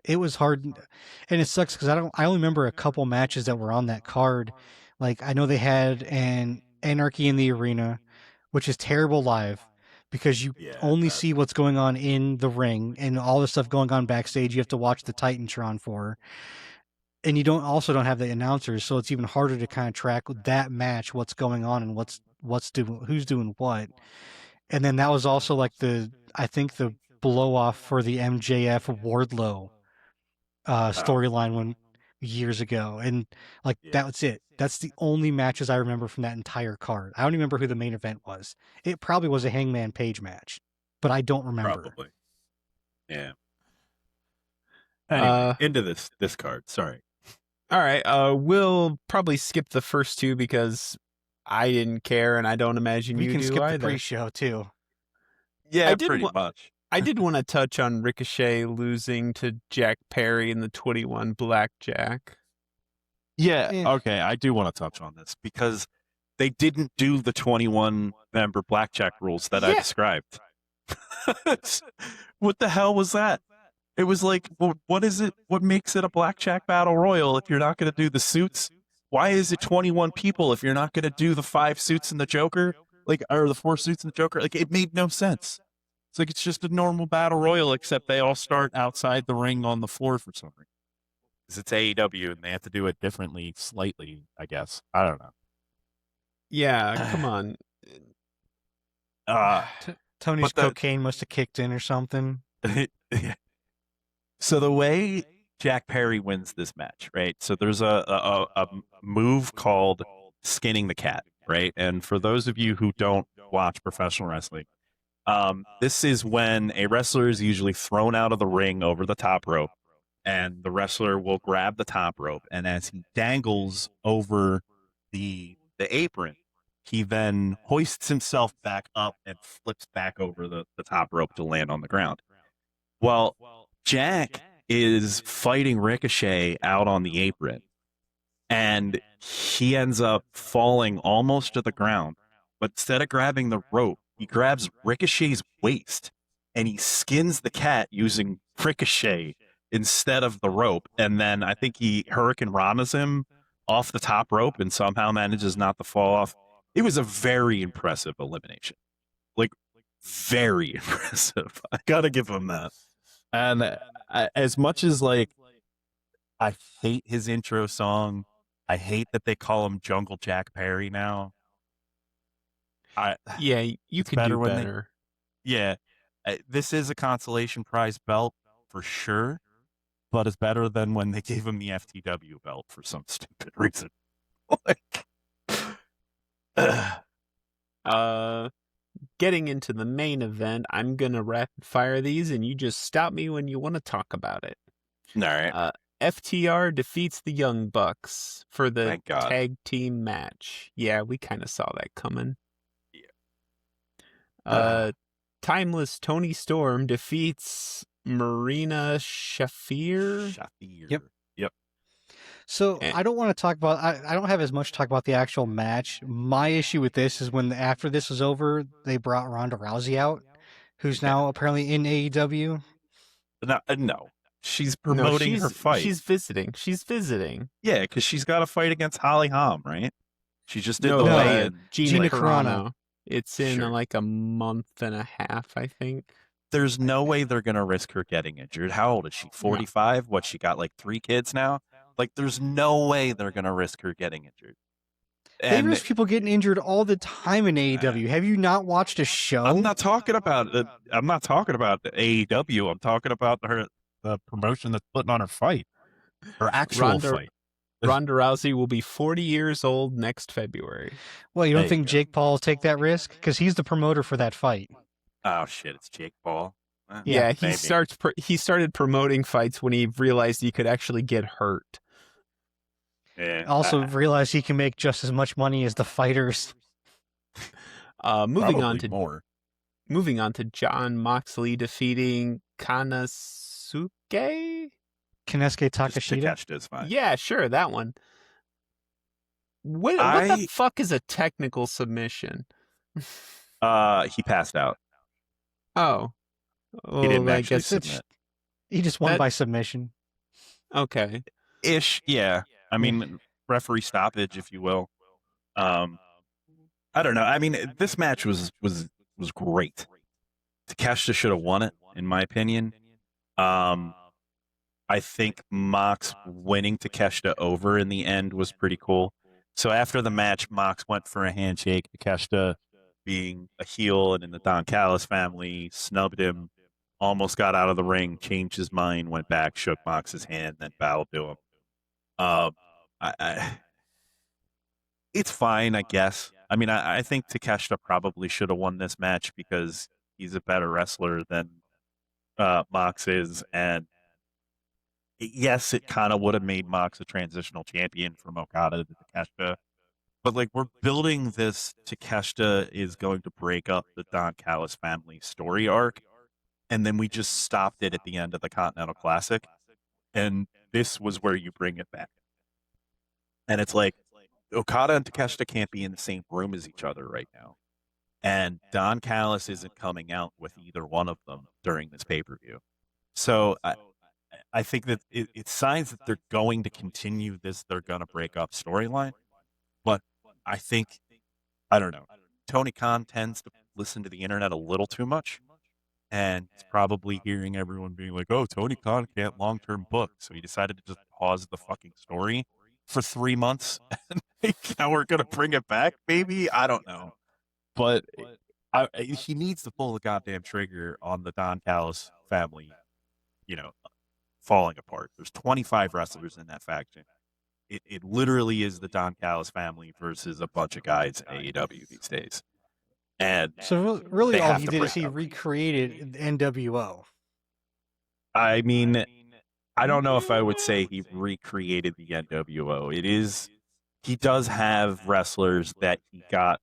It was hard, and it sucks because I only remember a couple matches that were on that card. Like, I know they had an Anarchy in the Arena, which is terrible live because you only see what's going on in the ring and all the stuff going on backstage. You have to watch the Titantron for, and you don't have the announcers, so it's even harder to kind of track that match, what's going on and who's doing what. And then that was also like I think the blow off for the MJF Wardlow storyline one years ago, and like that was it. That's the only matches I remember from that entire card. I don't even remember who the main event was. It probably was a Hangman Page match, but I don't remember. Probably. Yeah. Anyway, into this card. Sorry. All right, we'll probably skip the first two because I didn't care, and I don't imagine We you can do skip either. the pre-show too. Yeah, I did pretty wa- much. I did want to touch on Ricochet losing to Jack Perry in the 21 Blackjack. Yeah, Yeah. okay, I do want to touch on this because they didn't do the 21 member blackjack rules that I described. What the hell was that? It was like, well, what is it? What makes it a blackjack battle royal if you're not going to do the suits? Why is it 21 people if you're not going to do the 5 suits and the Joker? Like, or the 4 suits and the Joker? Like, it made no sense. It's like it's just a normal battle royal, except they all start outside the ring on the floor for some reason. Because it's AEW and they have to do it differently, slightly, I guess. I don't know. Yeah, come on. Tony's But the- cocaine must have kicked in or something. So the way Jack Perry wins this match, right? So there's a move called skinning the cat, right? And for those of you who don't watch professional wrestling, This is when a wrestler is usually thrown out of the ring over the top rope, and the wrestler will grab the top rope, and as he dangles over the apron, he then hoists himself back up and flips back over the top rope to land on the ground. Well, Jack is fighting Ricochet out on the apron, and he ends up falling almost to the ground. But instead of grabbing the rope, he grabs Ricochet's waist and he skins the cat using Ricochet instead of the rope. And then I think he Hurricane Ranas him off the top rope and somehow manages not to fall off. It was a very impressive elimination. Like, very impressive. I gotta give him that. And as much as, like, I hate his intro song, I hate that they call him Jungle Jack Perry now. Yeah, you could do when better. This is a consolation prize belt for sure, but it's better than when they gave him the FTW belt for some stupid reason. Like, Getting into the main event, I'm gonna rapid fire these, and you just stop me when you want to talk about it. all right. FTR defeats the Young Bucks for the Thank God. tag team match. Yeah, we kind of saw that coming. Timeless Tony Storm defeats Marina Shafir. Yep. Yep. So And- I don't want to talk about. I don't have as much to talk about the actual match. My issue with this is when after this was over, they brought Ronda Rousey out, who's now apparently in AEW. No. She's No, promoting her fight. She's visiting. Yeah, because she's got a fight against Holly Holm, right? She just did No, the No, weigh-in. Gina Carano. Carano. It's in Sure. like a month and a half, I think. There's no way they're going to risk her getting injured. How old is she? 45? What, she got like 3 kids now? Like, there's no way they're going to risk her getting injured. They And risk people getting injured all the time in AEW. Have you not watched a show? I'm not talking about it. I'm not talking about the AEW. I'm talking about the promotion that's putting on her fight. Her actual fight. Ronda Rousey will be 40 years old next February. Well, you There don't you think go. Jake Paul will take that risk? Because he's the promoter for that fight. Oh, shit. It's Jake Paul. Yeah, he maybe. he started promoting fights when he realized he could actually get hurt. Yeah. Also realize he can make just as much money as the fighters. Moving on Probably to more. John Moxley defeating Kanasuke. Kinesuke Just Takashita. Takeshita's fine. Yeah, sure, that one. What the fuck is a technical submission? He passed out. Oh, He didn't I actually guess submit. He just won That- by submission. okay. Ish, yeah. I mean, referee stoppage, if you will. I don't know. I mean, this match was great. Takeshita should have won it, in my opinion. I think Mox winning Takeshita over in the end was pretty cool. So after the match, Mox went for a handshake. Takeshita, being a heel and in the Don Callis family, snubbed him, almost got out of the ring, changed his mind, went back, shook Mox's hand, then bowed to him. It's fine, I guess. I mean, I think Takeshita probably should have won this match because he's a better wrestler than Mox is, and yes, it kind of would have made Mox a transitional champion from Okada to Takeshita. But, like, we're building this Takeshita is going to break up the Don Callis family story arc, and then we just stopped it at the end of the Continental Classic, and this was where you bring it back. And it's like, Okada and Takeshita can't be in the same room as each other right now. And Don Callis isn't coming out with either one of them during this pay-per-view. So I think that it signs that they're going to continue this, they're going to break up storyline. But I think, I don't know, Tony Khan tends to listen to the internet a little too much. And he's probably hearing everyone being like, oh, Tony Khan can't long-term book. So he decided to just pause the fucking story for 3 months. And now we're going to bring it back, maybe? I don't know. But he needs to pull the goddamn trigger on the Don Callis family, falling apart. There's 25 wrestlers in that faction. It literally is the Don Callis family versus a bunch of guys in AEW these days. And So really, They all have he to did break is he up. recreated NWO. I mean, I don't know if I would say he recreated the NWO. He does have wrestlers that he got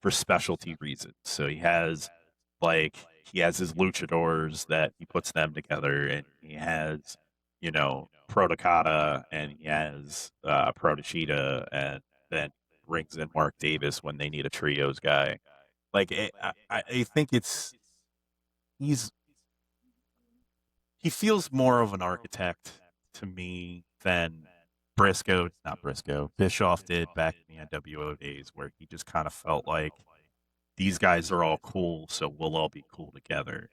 for specialty reasons. So he has his luchadors that he puts them together, and he has, Pro Takata, and he has Pro Nishida, and then brings in Mark Davis when they need a trios guy. I think he's he feels more of an architect to me than not Briscoe, Bischoff did back in the NWO days, where he just kind of felt like these guys are all cool, so we'll all be cool together.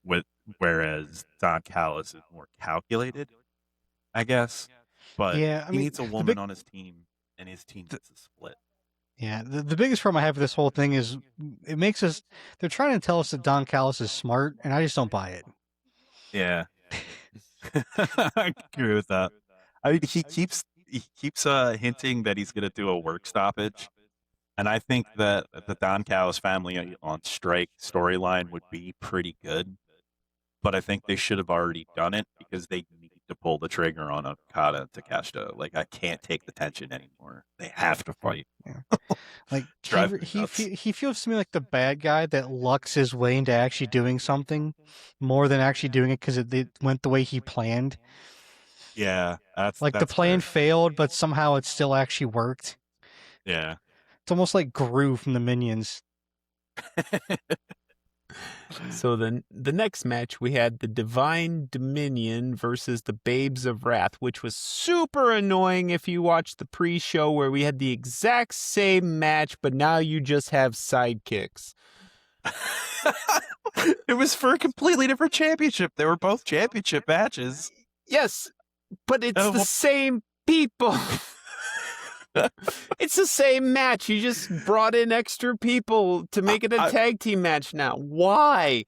With Whereas Don Callis is more calculated, I guess, but Yeah, I he mean, needs a the woman big, on his team, and his team the, needs a split. yeah, the biggest problem I have with this whole thing is it makes us. They're trying to tell us that Don Callis is smart, and I just don't buy it. Yeah, I agree with that. I mean, he keeps hinting that he's going to do a work stoppage. And I think that the Don Callis family on strike storyline would be pretty good, but I think they should have already done it because they need to pull the trigger on Okada and Takeshita. Like, I can't take the tension anymore. They have to fight. Yeah. Like Drive me nuts. he feels to me like the bad guy that lucks his way into actually doing something more than actually doing it because it went the way he planned. Yeah, Like the that's plan fair. failed, but somehow it still actually worked. Yeah. It's almost like Gru from the Minions. So then the next match we had the Divine Dominion versus the Babes of Wrath, which was super annoying if you watched the pre-show where we had the exact same match, but now you just have sidekicks. It was for a completely different championship. They were both championship matches. Yes, but it's Oh, the well- same people. It's the same match. You just brought in extra people to make it a tag team match now. Why?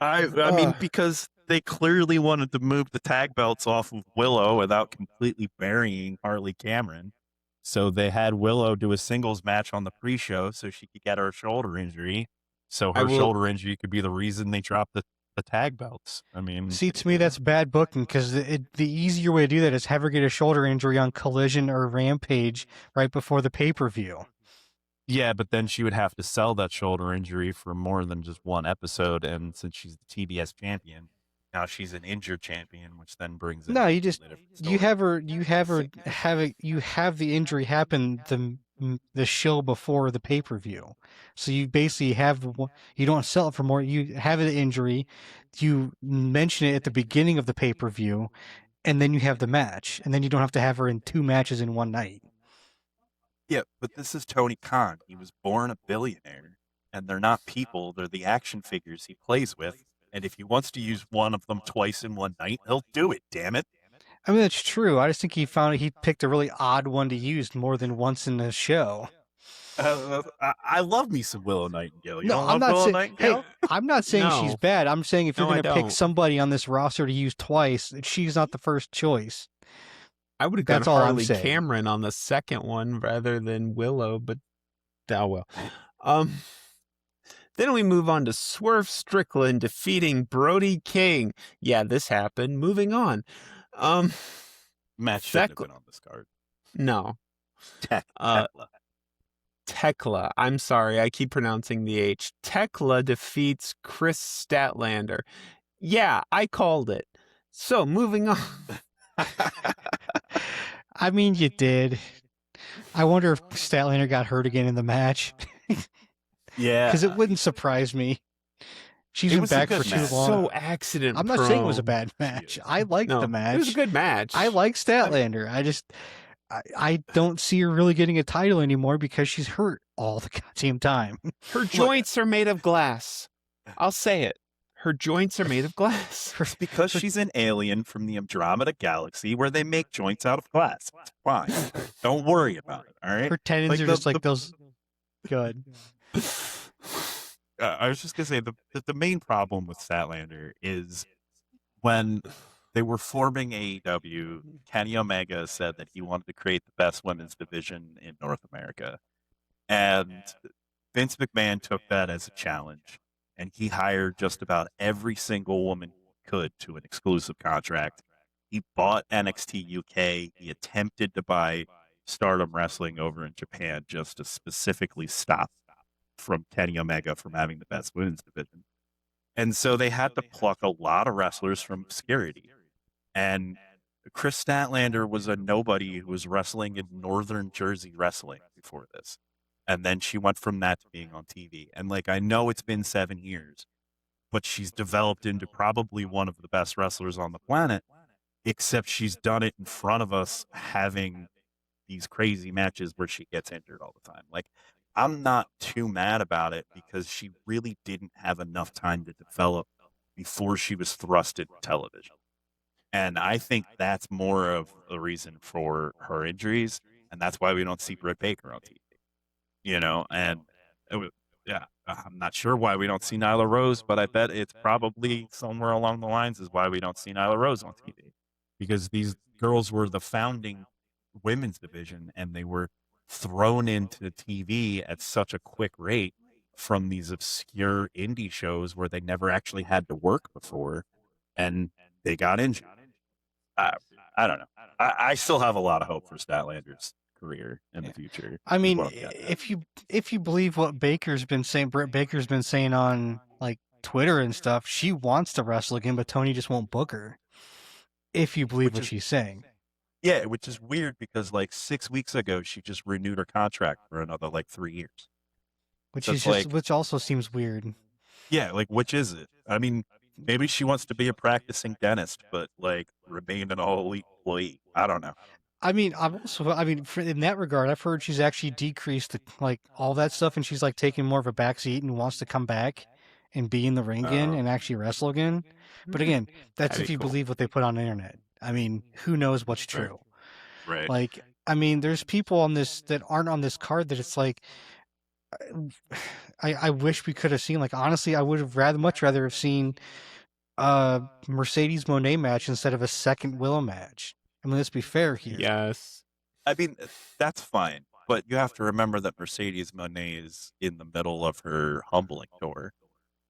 I mean, because they clearly wanted to move the tag belts off of Willow without completely burying Harley Cameron. So they had Willow do a singles match on the pre-show so she could get her shoulder injury. So her shoulder injury could be the reason they dropped the tag belts. I mean, See, to me, that's bad booking because the easier way to do that is have her get a shoulder injury on Collision or Rampage right before the pay-per-view. yeah, but then she would have to sell that shoulder injury for more than just one episode. And since she's the TBS champion, now she's an injured champion, which then brings in No, a you just completely different story. you have the injury happen the show before the pay-per-view. So you basically you don't sell it for more. You have an injury, you mention it at the beginning of the pay-per-view, and then you have the match, and then you don't have to have her in 2 matches in one night. Yeah, but this is Tony Khan. He was born a billionaire, and they're not people. They're the action figures he plays with. And if he wants to use one of them twice in one night, he'll do it, damn it. I mean, that's true. I just think he picked a really odd one to use more than once in the show. I love me some Willow Nightingale. You No, don't I'm love not Willow saying. Nightingale? Hey, I'm not saying she's No. bad. I'm saying if you're No, I going to pick don't. somebody on this roster to use twice, she's not the first choice. I would have gone That's all I'm Harley saying. Cameron on the second one rather than Willow, but oh well. Then we move on to Swerve Strickland defeating Brody King. Yeah, this happened. Moving on. Match shouldn't have been on this card. No. Tekla. Tekla. I'm sorry, I keep pronouncing the H. Tekla defeats Chris Statlander. Yeah, I called it. So, moving on. I mean, you did. I wonder if Statlander got hurt again in the match. Yeah. Because it wouldn't surprise me. She's It been was a back good for too match. long. So accident I'm not saying it was a prone. bad match. I liked No, the match. it was a good match. I like Statlander. I don't see her really getting a title anymore because she's hurt all the goddamn time. Her joints are made of glass. I'll say it. Her joints are made of glass. It's because she's an alien from the Andromeda Galaxy where they make joints out of glass. It's fine. Don't worry about it, all right? Her tendons Like are just like those. Good. I was just going to say the main problem with Statlander is when they were forming AEW, Kenny Omega said that he wanted to create the best women's division in North America. And Vince McMahon took that as a challenge, and he hired just about every single woman he could to an exclusive contract. He bought NXT UK. He attempted to buy Stardom Wrestling over in Japan just to specifically stop from Kenny Omega from having the best women's division. And so they had to pluck a lot of wrestlers from obscurity. And Chris Statlander was a nobody who was wrestling in Northern Jersey wrestling before this. And then she went from that to being on TV. And like, I know it's been 7 years, but she's developed into probably one of the best wrestlers on the planet, except she's done it in front of us having these crazy matches where she gets injured all the time. Like, I'm not too mad about it because she really didn't have enough time to develop before she was thrust into television. And I think that's more of the reason for her injuries. And that's why we don't see Britt Baker on TV, you know? And yeah, I'm not sure why we don't see Nyla Rose, but I bet it's probably somewhere along the lines is why we don't see Nyla Rose on TV, because these girls were the founding women's division and they were thrown into TV at such a quick rate from these obscure indie shows where they never actually had to work before, and they got injured. I don't know. I still have a lot of hope for Statlander's career in the future. I is mean, what I'm getting at. if you believe what Baker's been saying, Britt Baker's been saying on like Twitter and stuff, she wants to wrestle again, but Tony just won't book her. If you believe what she's saying. Yeah, which is weird because like 6 weeks ago she just renewed her contract for another like 3 years. Which So is it's just like- which also seems weird. Yeah, like which is it? I mean, maybe she wants to be a practicing dentist, but like remain an all elite employee. I don't know. I mean, in that regard, I've heard she's actually decreased like all that stuff, and she's like taking more of a backseat and wants to come back and be in the ring again and actually wrestle again. But again, that's That'd if be you cool. believe what they put on the internet. I mean, who knows what's Right. true? Right. Like, I mean, there's people on this that aren't on this card that it's like, I wish we could have seen. Like, honestly, I would have much rather have seen a Mercedes Monet match instead of a second Willow match. I mean, let's be fair here. Yes. I mean, that's fine, but you have to remember that Mercedes Moné is in the middle of her humbling tour,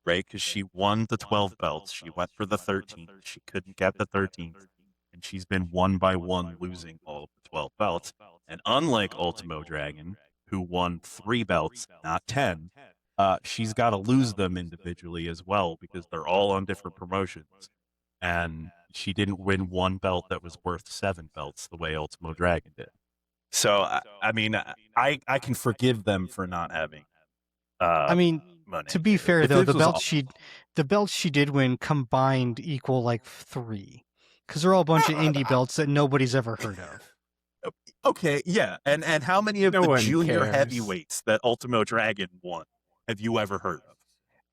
right? Because she won the 12 belts. She went for the 13th. She couldn't get the 13th. And she's been one by one losing all of the 12 belts. And unlike Ultimo Dragon, who won 3 belts, not 10, she's got to lose them individually as well because they're all on different promotions. And she didn't win 1 belt that was worth 7 belts the way Ultimo Dragon did. So, I mean, I can forgive them for not having. I mean, Monet. to be fair If though, this was the belts she did win combined equal like 3, because they're all a bunch of indie belts that nobody's ever heard of. Okay, yeah, and how many of No the one junior cares. heavyweights that Ultimo Dragon won have you ever heard of?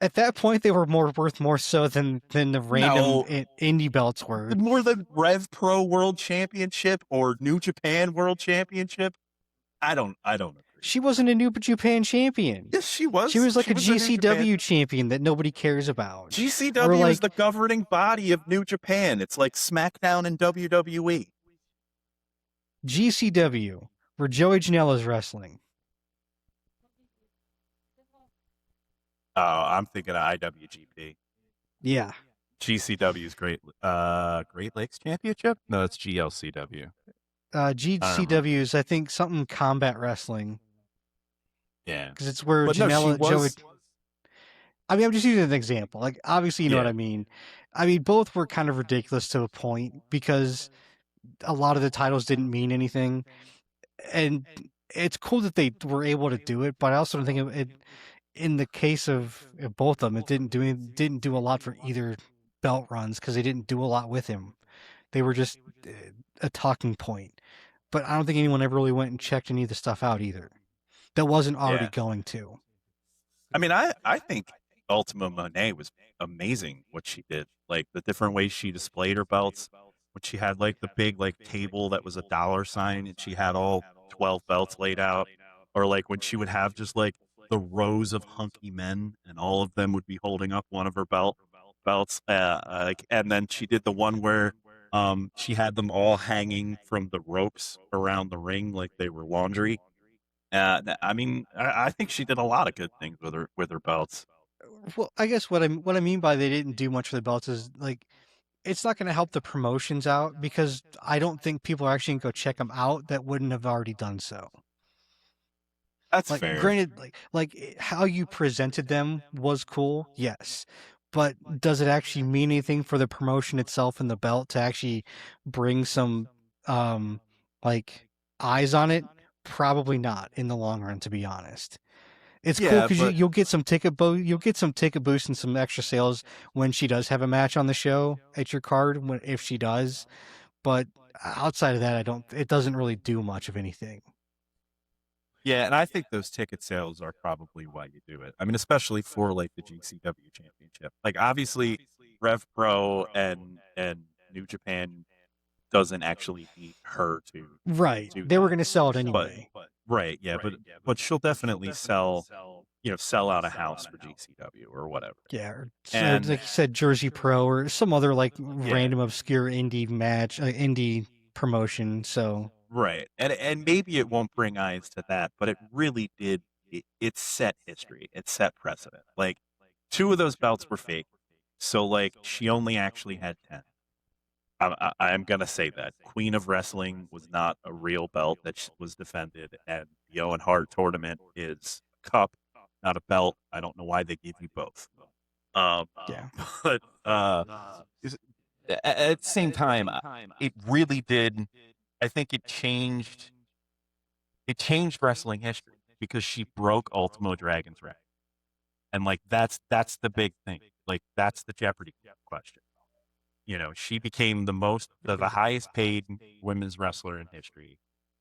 At that point, they were worth more so than the random No. indie belts were. More than Rev Pro World Championship or New Japan World Championship? I don't agree. She wasn't a New Japan champion. Yes, she was. She was like a New Japan- GCW champion that nobody cares about. GCW Or is like- the governing body of New Japan. It's like SmackDown and WWE. GCW, where Joey Janela's wrestling. Oh, I'm thinking of IWGP. Yeah. GCW's Great Lakes Championship? No, it's GLCW. GCW is, I think, something combat wrestling. Yeah. Because it's where But no, she Janela, Joey... was. I mean, I'm just using an example. Like, obviously, you know Yeah. what I mean. I mean, both were kind of ridiculous to a point because a lot of the titles didn't mean anything. And it's cool that they were able to do it, but I also don't think it in the case of both of them, it didn't do a lot for either belt runs because they didn't do a lot with him. They were just a talking point. But I don't think anyone ever really went and checked any of the stuff out either. That wasn't already Yeah. going to. I mean, I think Ultima Monet was amazing what she did. Like the different ways she displayed her belts. When she had like the big like table that was a $, and she had all 12 belts laid out. Or like when she would have just like the rows of hunky men and all of them would be holding up one of her belts. And then she did the one where she had them all hanging from the ropes around the ring like they were laundry. I mean, I think she did a lot of good things with her belts. Well, I guess what I mean by they didn't do much for the belts is like it's not going to help the promotions out because I don't think people are actually going to go check them out that wouldn't have already done so. That's Like, fair. granted, how you presented them was cool, yes, but does it actually mean anything for the promotion itself and the belt to actually bring some um like eyes on it? Probably not in the long run, to be honest. It's cool Yeah, because but you'll get some you'll get some ticket boost and some extra sales when she does have a match on the show at your card if she does. But outside of that, it doesn't really do much of anything. yeah, and I think those ticket sales are probably why you do it. I mean, especially for like the GCW championship. Like obviously Rev Pro and New Japan doesn't actually need her to Right. do They were that. going to sell it But anyway. right, yeah, but she'll definitely sell out a house for GCW or whatever. Yeah. Or, And like you said, Jersey Pro or some other like yeah, random obscure indie match, indie promotion. So, right. And maybe it won't bring eyes to that, but it really did it set history. It set precedent. Like two of those belts were fake. So like she only actually had 10. I'm gonna say that Queen of Wrestling was not a real belt that was defended, and the Owen Hart tournament is a cup, not a belt. I don't know why they give you both. yeah. But at the same time, it really did. I think it changed. It changed wrestling history because she broke Ultimo Dragon's record, and like that's the big thing. Like that's the Jeopardy question. She became the highest paid women's wrestler in history.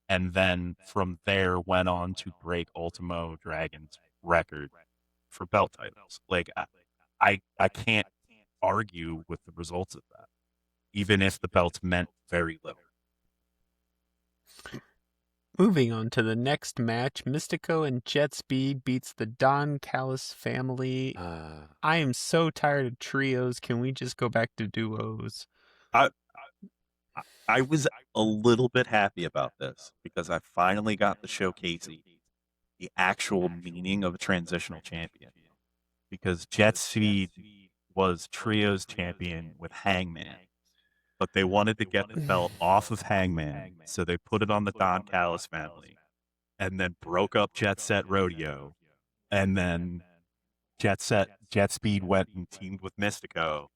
And then from there went on to break Ultimo Dragon's record for belt titles. Like I can't argue with the results of that, even if the belts meant very little. Moving on to the next match, Mystico and Jet Speed beats the Don Callis family. I am so tired of trios. Can we just go back to duos? I was a little bit happy about this because I finally got to showcase the actual meaning of a transitional champion. Because Jet Speed was trios champion with Hangman, but they wanted to get the belt off of Hangman, so they put it on the Don Callis family, and then broke up Jet Set Rodeo, and then Jet Speed went and teamed with Mystico,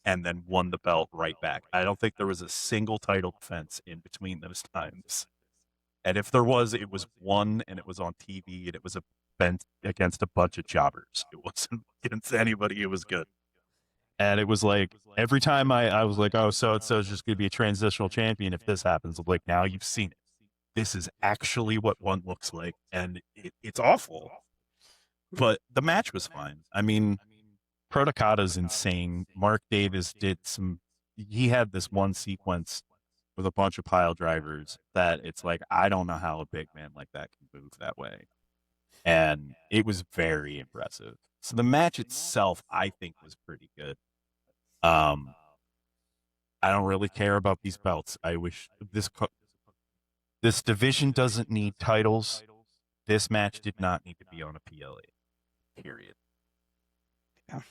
and then won the belt right back. I don't think there was a single title defense in between those times, and if there was, it was one, and it was on TV, and it was against a bunch of jobbers. It wasn't against anybody. It was good. And it was like every time I was like, oh, so it's just going to be a transitional champion if this happens. I'm like, now you've seen it. This is actually what one looks like, and it's awful. But the match was fine. I mean, Protocata's insane. Mark Davis he had this one sequence with a bunch of pile drivers that it's like, I don't know how a big man like that can move that way. And it was very impressive. So the match itself, I think, was pretty good. I don't really care about these belts. I wish this division doesn't need titles. This match did not need to be on a PLA. Period. Yeah.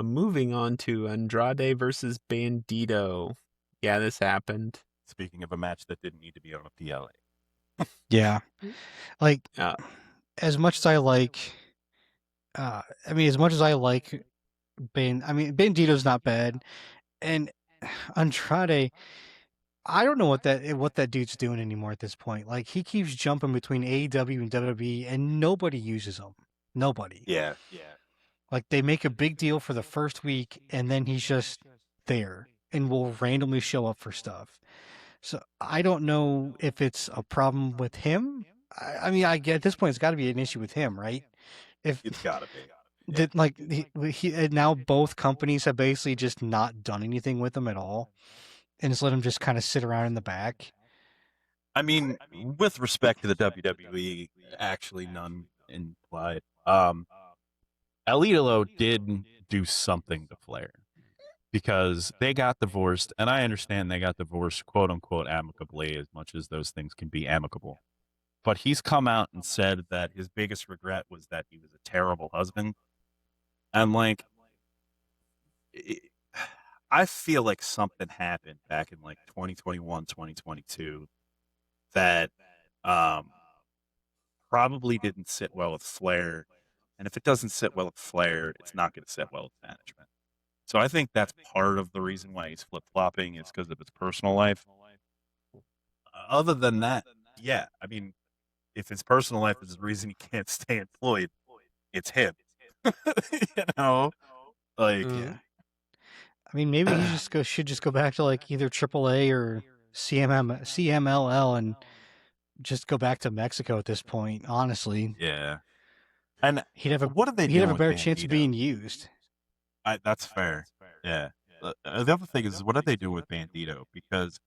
Moving on to Andrade versus Bandito. Yeah, this happened. Speaking of a match that didn't need to be on a PLA. Yeah. Like, as much as I like, Bandito's not bad, and Andrade, I don't know what that dude's doing anymore at this point. Like he keeps jumping between AEW and WWE, and nobody uses him. Nobody. Yeah. Like they make a big deal for the first week, and then he's just there and will randomly show up for stuff. So I don't know if it's a problem with him. I mean, I get at this point it's got to be an issue with him, right? If It's gotta be. that like he now both companies have basically just not done anything with him at all, and just let him just kind of sit around in the back. I mean, with respect to the WWE, actually none implied. Elidolo did do something to Flair because they got divorced, and I understand they got divorced, quote unquote, amicably, as much as those things can be amicable. but he's come out and said that his biggest regret was that he was a terrible husband. And like, I feel like something happened back in like 2021, 2022 that probably didn't sit well with Flair. And if it doesn't sit well with Flair, it's not going to sit well with management. So I think that's part of the reason why he's flip-flopping is because of his personal life. Other than that, yeah, I mean, if his personal life is the reason he can't stay employed, it's him. You know? Like, Yeah. I mean, maybe he should just go back to like either AAA or CMLL and just go back to Mexico at this point. Honestly, yeah. And he'd have what are they he'd doing have a with better chance of Bandito? being used. That's fair. Yeah. The other thing is, what are they doing with Bandito? Because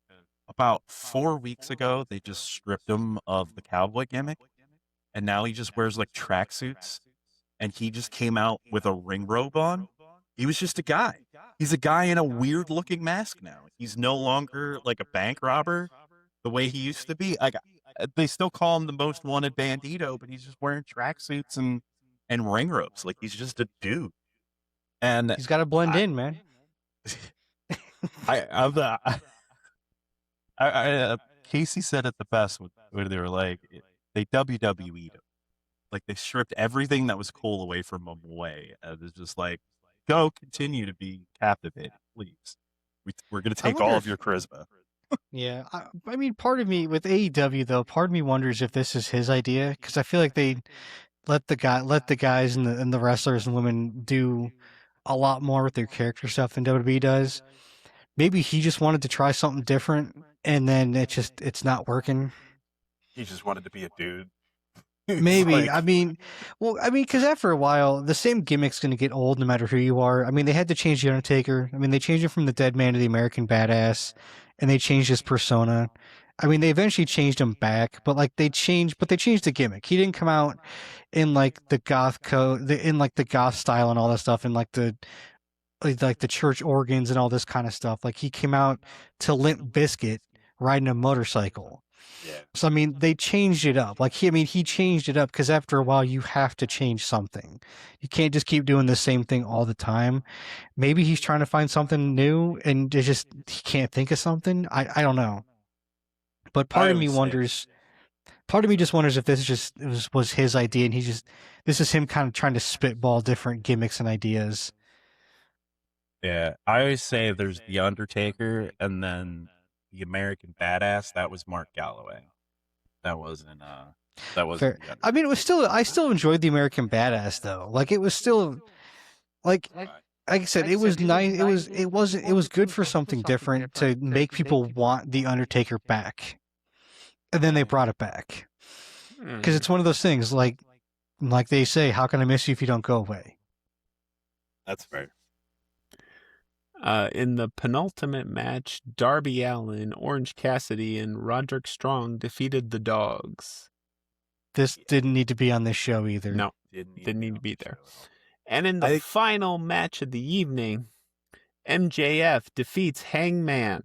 about 4 weeks ago, they just stripped him of the cowboy gimmick, and now he just wears like tracksuits, and he just came out with a ring robe on. He was just a guy. He's a guy in a weird looking mask now. He's no longer like a bank robber the way he used to be. Like, they still call him the most wanted Bandito, but he's just wearing tracksuits and ring robes. Like, he's just a dude. And He's got to blend in, man. Casey said it the best when they were like, they WWE'd him. Like, they stripped everything that was cool away from him away. And it's just like, go continue to be captivating, please. We're going to take all of your charisma. Yeah, I mean, part of me with AEW though, part of me wonders if this is his idea because I feel like they let the guys and the wrestlers and women do a lot more with their character stuff than WWE does. Maybe he just wanted to try something different, and then it's not working. He just wanted to be a dude. Maybe. Like, I mean, because after a while, the same gimmick's going to get old no matter who you are. I mean, they had to change The Undertaker. I mean, they changed him from the Dead Man to the American Badass, and they changed his persona. I mean, they eventually changed him back, but they changed the gimmick. He didn't come out in like the in like the goth style and all that stuff, and like the church organs and all this kind of stuff. Like he came out to Limp Bizkit riding a motorcycle. yeah. So I mean, they changed it up. He changed it up because after a while, you have to change something. You can't just keep doing the same thing all the time. Maybe he's trying to find something new, and he can't think of something. I don't know. But part of me just wonders if this was his idea, and this is him kind of trying to spitball different gimmicks and ideas. Yeah, I always say there's The Undertaker and then the American Badass. That was Mark Galloway. That wasn't Fair. I mean, I still enjoyed the American Badass though. Like it was still like I said, it was nice. It was good for something different to make people want the Undertaker back, and then they brought it back because it's one of those things like they say, how can I miss you if you don't go away? That's fair. In the penultimate match, Darby Allin, Orange Cassidy, and Roderick Strong defeated the Dogs. This didn't need to be on this show either. No, didn't need to be there. And in the final match of the evening, MJF defeats Hangman.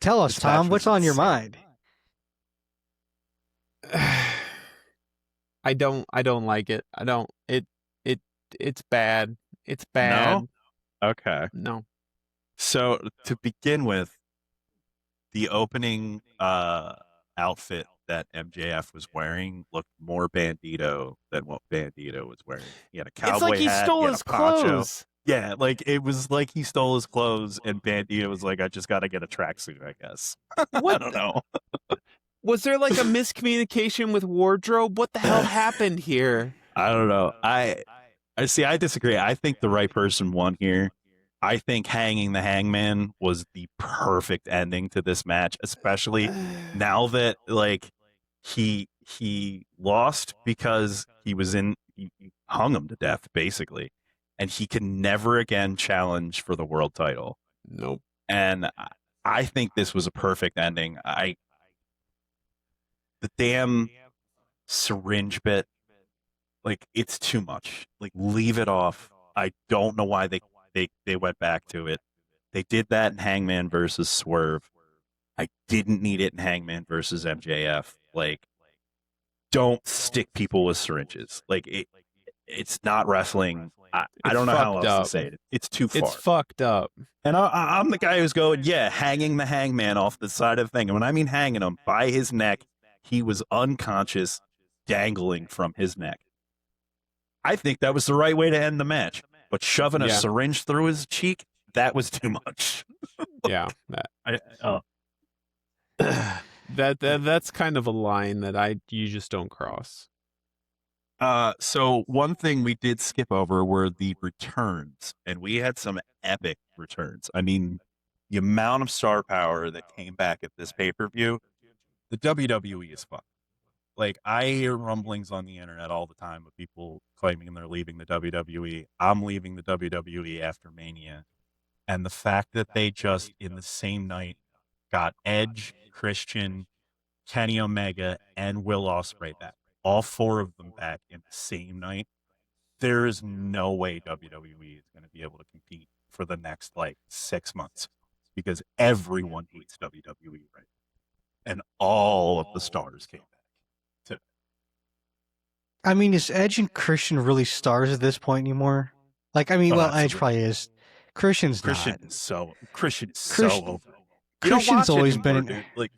Tell us, Tom, what's on your mind? I don't like it. It's bad. It's bad. No? Okay. No. So to begin with, the opening outfit that MJF was wearing looked more Bandito than what Bandito was wearing. He had a cowboy it's like he hat, stole he had his a poncho. clothes. Yeah, like it was like he stole his clothes, and Bandito was like, "I just got to get a tracksuit, I guess." I don't know. Was there like a miscommunication with wardrobe? What the hell happened here? I don't know. I see. I disagree. I think the right person won here. I think hanging the Hangman was the perfect ending to this match, especially now that like he lost because he hung him to death basically, and he can never again challenge for the world title. Nope. And I think this was a perfect ending. The damn syringe bit, like it's too much. Like leave it off. I don't know why they went back to it. They did that in Hangman versus Swerve. I didn't need it in Hangman versus MJF. Like, don't stick people with syringes. Like, it's not wrestling. I don't know how fucked else up. to say it. It's too far. It's fucked up. And I'm the guy who's going, yeah, hanging the Hangman off the side of the thing. And when I mean hanging him by his neck, he was unconscious, dangling from his neck. I think that was the right way to end the match. But shoving a syringe through his cheek, that was too much. Yeah. That's kind of a line that you just don't cross. So one thing we did skip over were the returns, and we had some epic returns. I mean, the amount of star power that came back at this pay-per-view, the WWE is fun. Like, I hear rumblings on the internet all the time of people claiming they're leaving the WWE. I'm leaving the WWE after Mania. And the fact that they just, in the same night, got Edge, Christian, Kenny Omega, and Will Ospreay back. All four of them back in the same night. There is no way WWE is going to be able to compete for the next, 6 months. Because everyone hates WWE right now. And all of the stars came back. I mean, is Edge and Christian really stars at this point anymore? Like, I mean, Edge probably is. Christian's not. Christian is so over. Christian's always been in, like,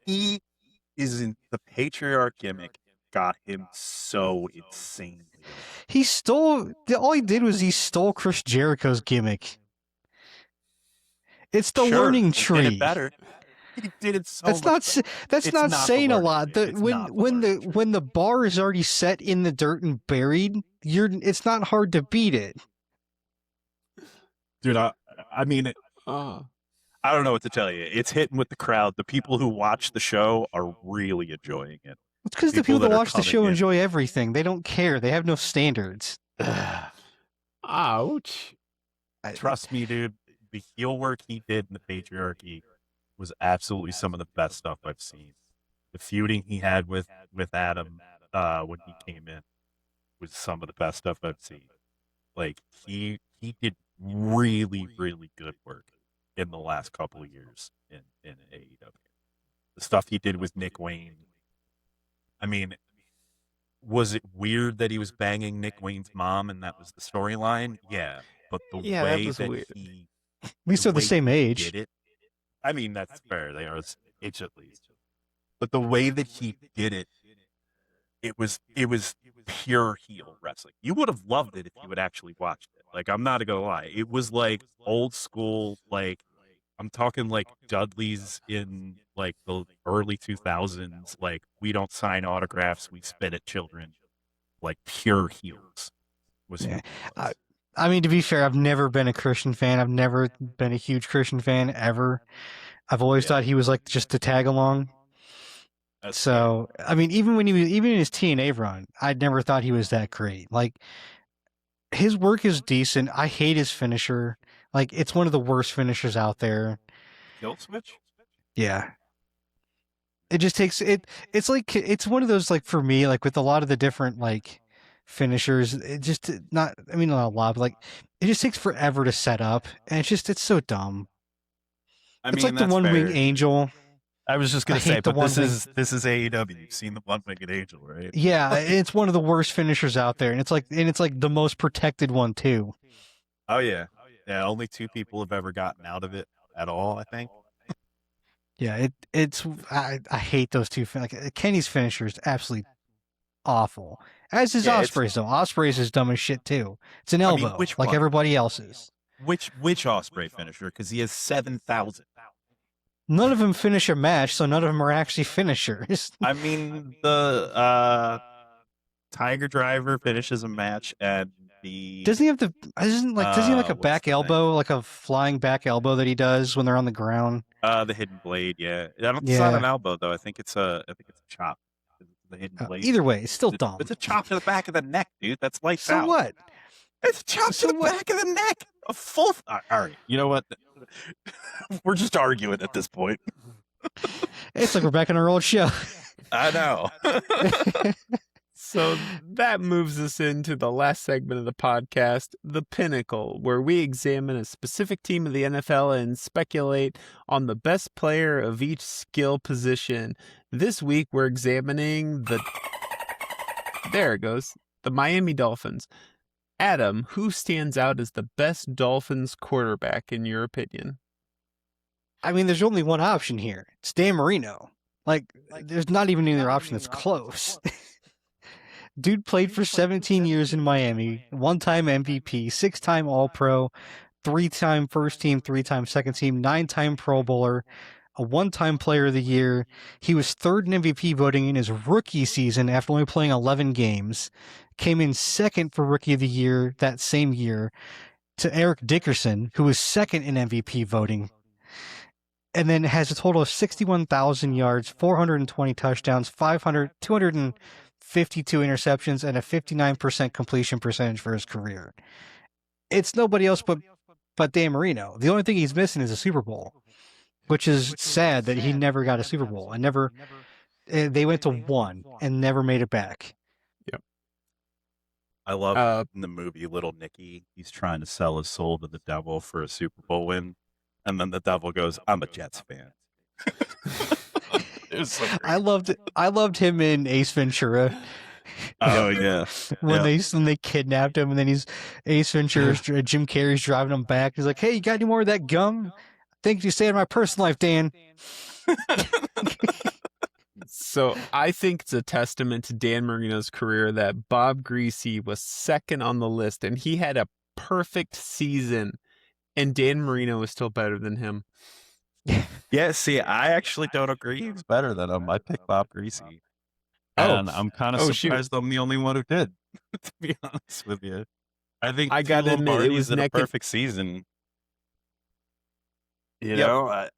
he is in the patriarch gimmick. Got him so insane. He stole. All he did was he stole Chris Jericho's gimmick. It's the learning tree. He did it better. He did it so. That's not saying a lot. When the bar is already set in the dirt and buried, it's not hard to beat it. Dude, I mean, I don't know what to tell you. It's hitting with the crowd. The people who watch the show are really enjoying it. It's because the people that watch the show enjoy everything. They don't care. They have no standards. Ouch. Trust me, dude. The heel work he did in the patriarchy was absolutely some of the best stuff I've seen. The feuding he had with Adam when he came in was some of the best stuff I've seen. Like, he did really, really good work in the last couple of years in AEW. The stuff he did with Nick Wayne. I mean, was it weird that he was banging Nick Wayne's mom and that was the storyline? Yeah, but the way that weird. At least they're the same age. Did it, I mean, that's fair. They are age at least. But the way that he did it, it was pure heel wrestling. You would have loved it if you had actually watched it. Like, I'm not gonna lie. It was like old school, like, I'm talking like Dudley's in like the early 2000s. Like, we don't sign autographs, we spit at children. Like, pure heels. I mean, to be fair, I've never been a Christian fan. I've never been a huge Christian fan ever. I've always thought he was like just to tag along. So, I mean, even in his TNA run, I'd never thought he was that great. Like, his work is decent. I hate his finisher. Like, it's one of the worst finishers out there. Kill switch? Yeah. It just takes it. It's like, it's one of those, like, for me, like with a lot of the different like finishers, it just not. I mean, not a lot, but like it just takes forever to set up, and it's so dumb. It's like the One Winged Angel. I was just gonna say, but this is AEW. You've seen the One Winged Angel, right? Yeah, it's one of the worst finishers out there, and it's like the most protected one too. Oh yeah. Yeah, only 2 people have ever gotten out of it at all, I think. Yeah, I hate those two. Like, Kenny's finisher is absolutely awful. As is Ospreay's though. Ospreay's is dumb as shit too. It's an elbow, like one? Everybody else's. Which Ospreay finisher? Because he has 7,000. None of them finish a match, so none of them are actually finishers. I mean, the Tiger Driver finishes a match, and doesn't he have a back elbow, like a flying back elbow that he does when they're on the ground? The hidden blade, yeah. It's not an elbow though. I think it's a chop. The hidden blade. Either way, it's still dumb. It's a chop to the back of the neck, dude. That's lights out. So what? It's a chop to the back of the neck. A full. All right. You know what? We're just arguing at this point. It's like we're back in our old show. I know. So that moves us into the last segment of the podcast, the Pinnacle, where we examine a specific team of the NFL and speculate on the best player of each skill position. This week, we're examining there it goes, the Miami Dolphins. Adam, who stands out as the best Dolphins quarterback in your opinion? I mean, there's only one option here. It's Dan Marino. Like, there's not even any other option that's close. Dude played for 17 years in Miami, one-time MVP, six-time All-Pro, three-time first team, three-time second team, nine-time Pro Bowler, a one-time Player of the Year. He was third in MVP voting in his rookie season after only playing 11 games. Came in second for Rookie of the Year that same year to Eric Dickerson, who was second in MVP voting. And then has a total of 61,000 yards, 420 touchdowns, 252 interceptions, and a 59% completion percentage for his career. It's nobody else but Dan Marino. The only thing he's missing is a Super Bowl, which is sad that he never got a Super Bowl. And they went to one and never made it back. Yep. I love in the movie Little Nicky, he's trying to sell his soul to the devil for a Super Bowl win. And then the devil goes, "I'm a Jets fan." It was so great. I loved him in Ace Ventura. Oh yeah, when they kidnapped him, and then Ace Ventura's Jim Carrey's driving him back. He's like, "Hey, you got any more of that gum? Thanks you saved my personal life, Dan." So I think it's a testament to Dan Marino's career that Bob Greasy was second on the list, and he had a perfect season. And Dan Marino is still better than him. Yeah, see, I actually don't agree. He's better than him. I picked Bob Greasy. And I'm kind of surprised I'm the only one who did, to be honest with you. I think I got to admit, it was a perfect season. You know? I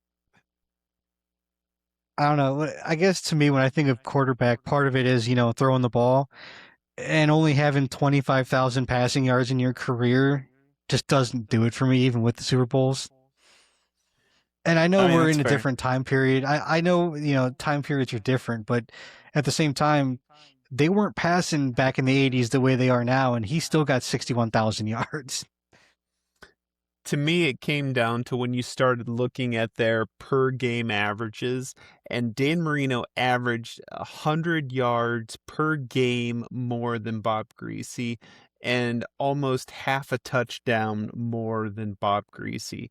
don't know. I guess to me, when I think of quarterback, part of it is, throwing the ball. And only having 25,000 passing yards in your career just doesn't do it for me, even with the Super Bowls. And I know we're in a different time period. I know, time periods are different, but at the same time, they weren't passing back in the 80s the way they are now, and he still got 61,000 yards. To me, it came down to when you started looking at their per game averages, and Dan Marino averaged 100 yards per game more than Bob Greasy, and almost half a touchdown more than Bob Greasy.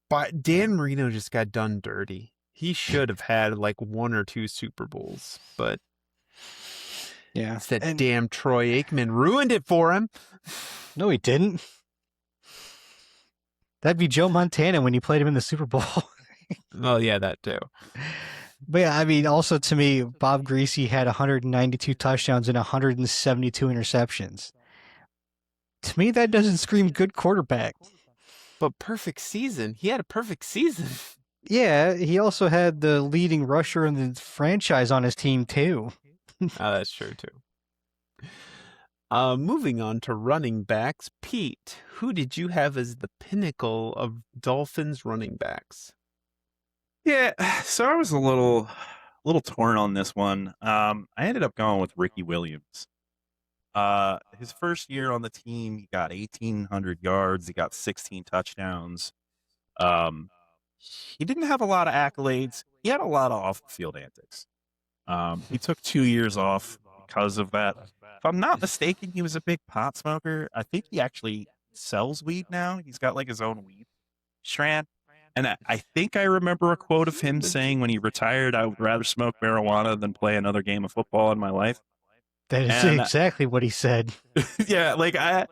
But Dan Marino just got done dirty. He should have had like one or two Super Bowls, but yeah, it's that damn Troy Aikman ruined it for him. No, he didn't. That'd be Joe Montana when he played him in the Super Bowl. Oh, yeah, that too. But yeah, I mean, also to me, Bob Greasy had 192 touchdowns and 172 interceptions. To me, that doesn't scream good quarterback. But perfect season. He had a perfect season. Yeah, he also had the leading rusher in the franchise on his team, too. Oh, that's true, too. Moving on to running backs. Pete, who did you have as the pinnacle of Dolphins running backs? Yeah, so I was a little torn on this one. I ended up going with Ricky Williams. His first year on the team, he got 1,800 yards. He got 16 touchdowns. He didn't have a lot of accolades. He had a lot of off-the-field antics. He took 2 years off because of that. If I'm not mistaken, he was a big pot smoker. I think he actually sells weed now. He's got like his own weed strand. And I think I remember a quote of him saying when he retired, "I would rather smoke marijuana than play another game of football in my life." That is exactly what he said. Yeah, like I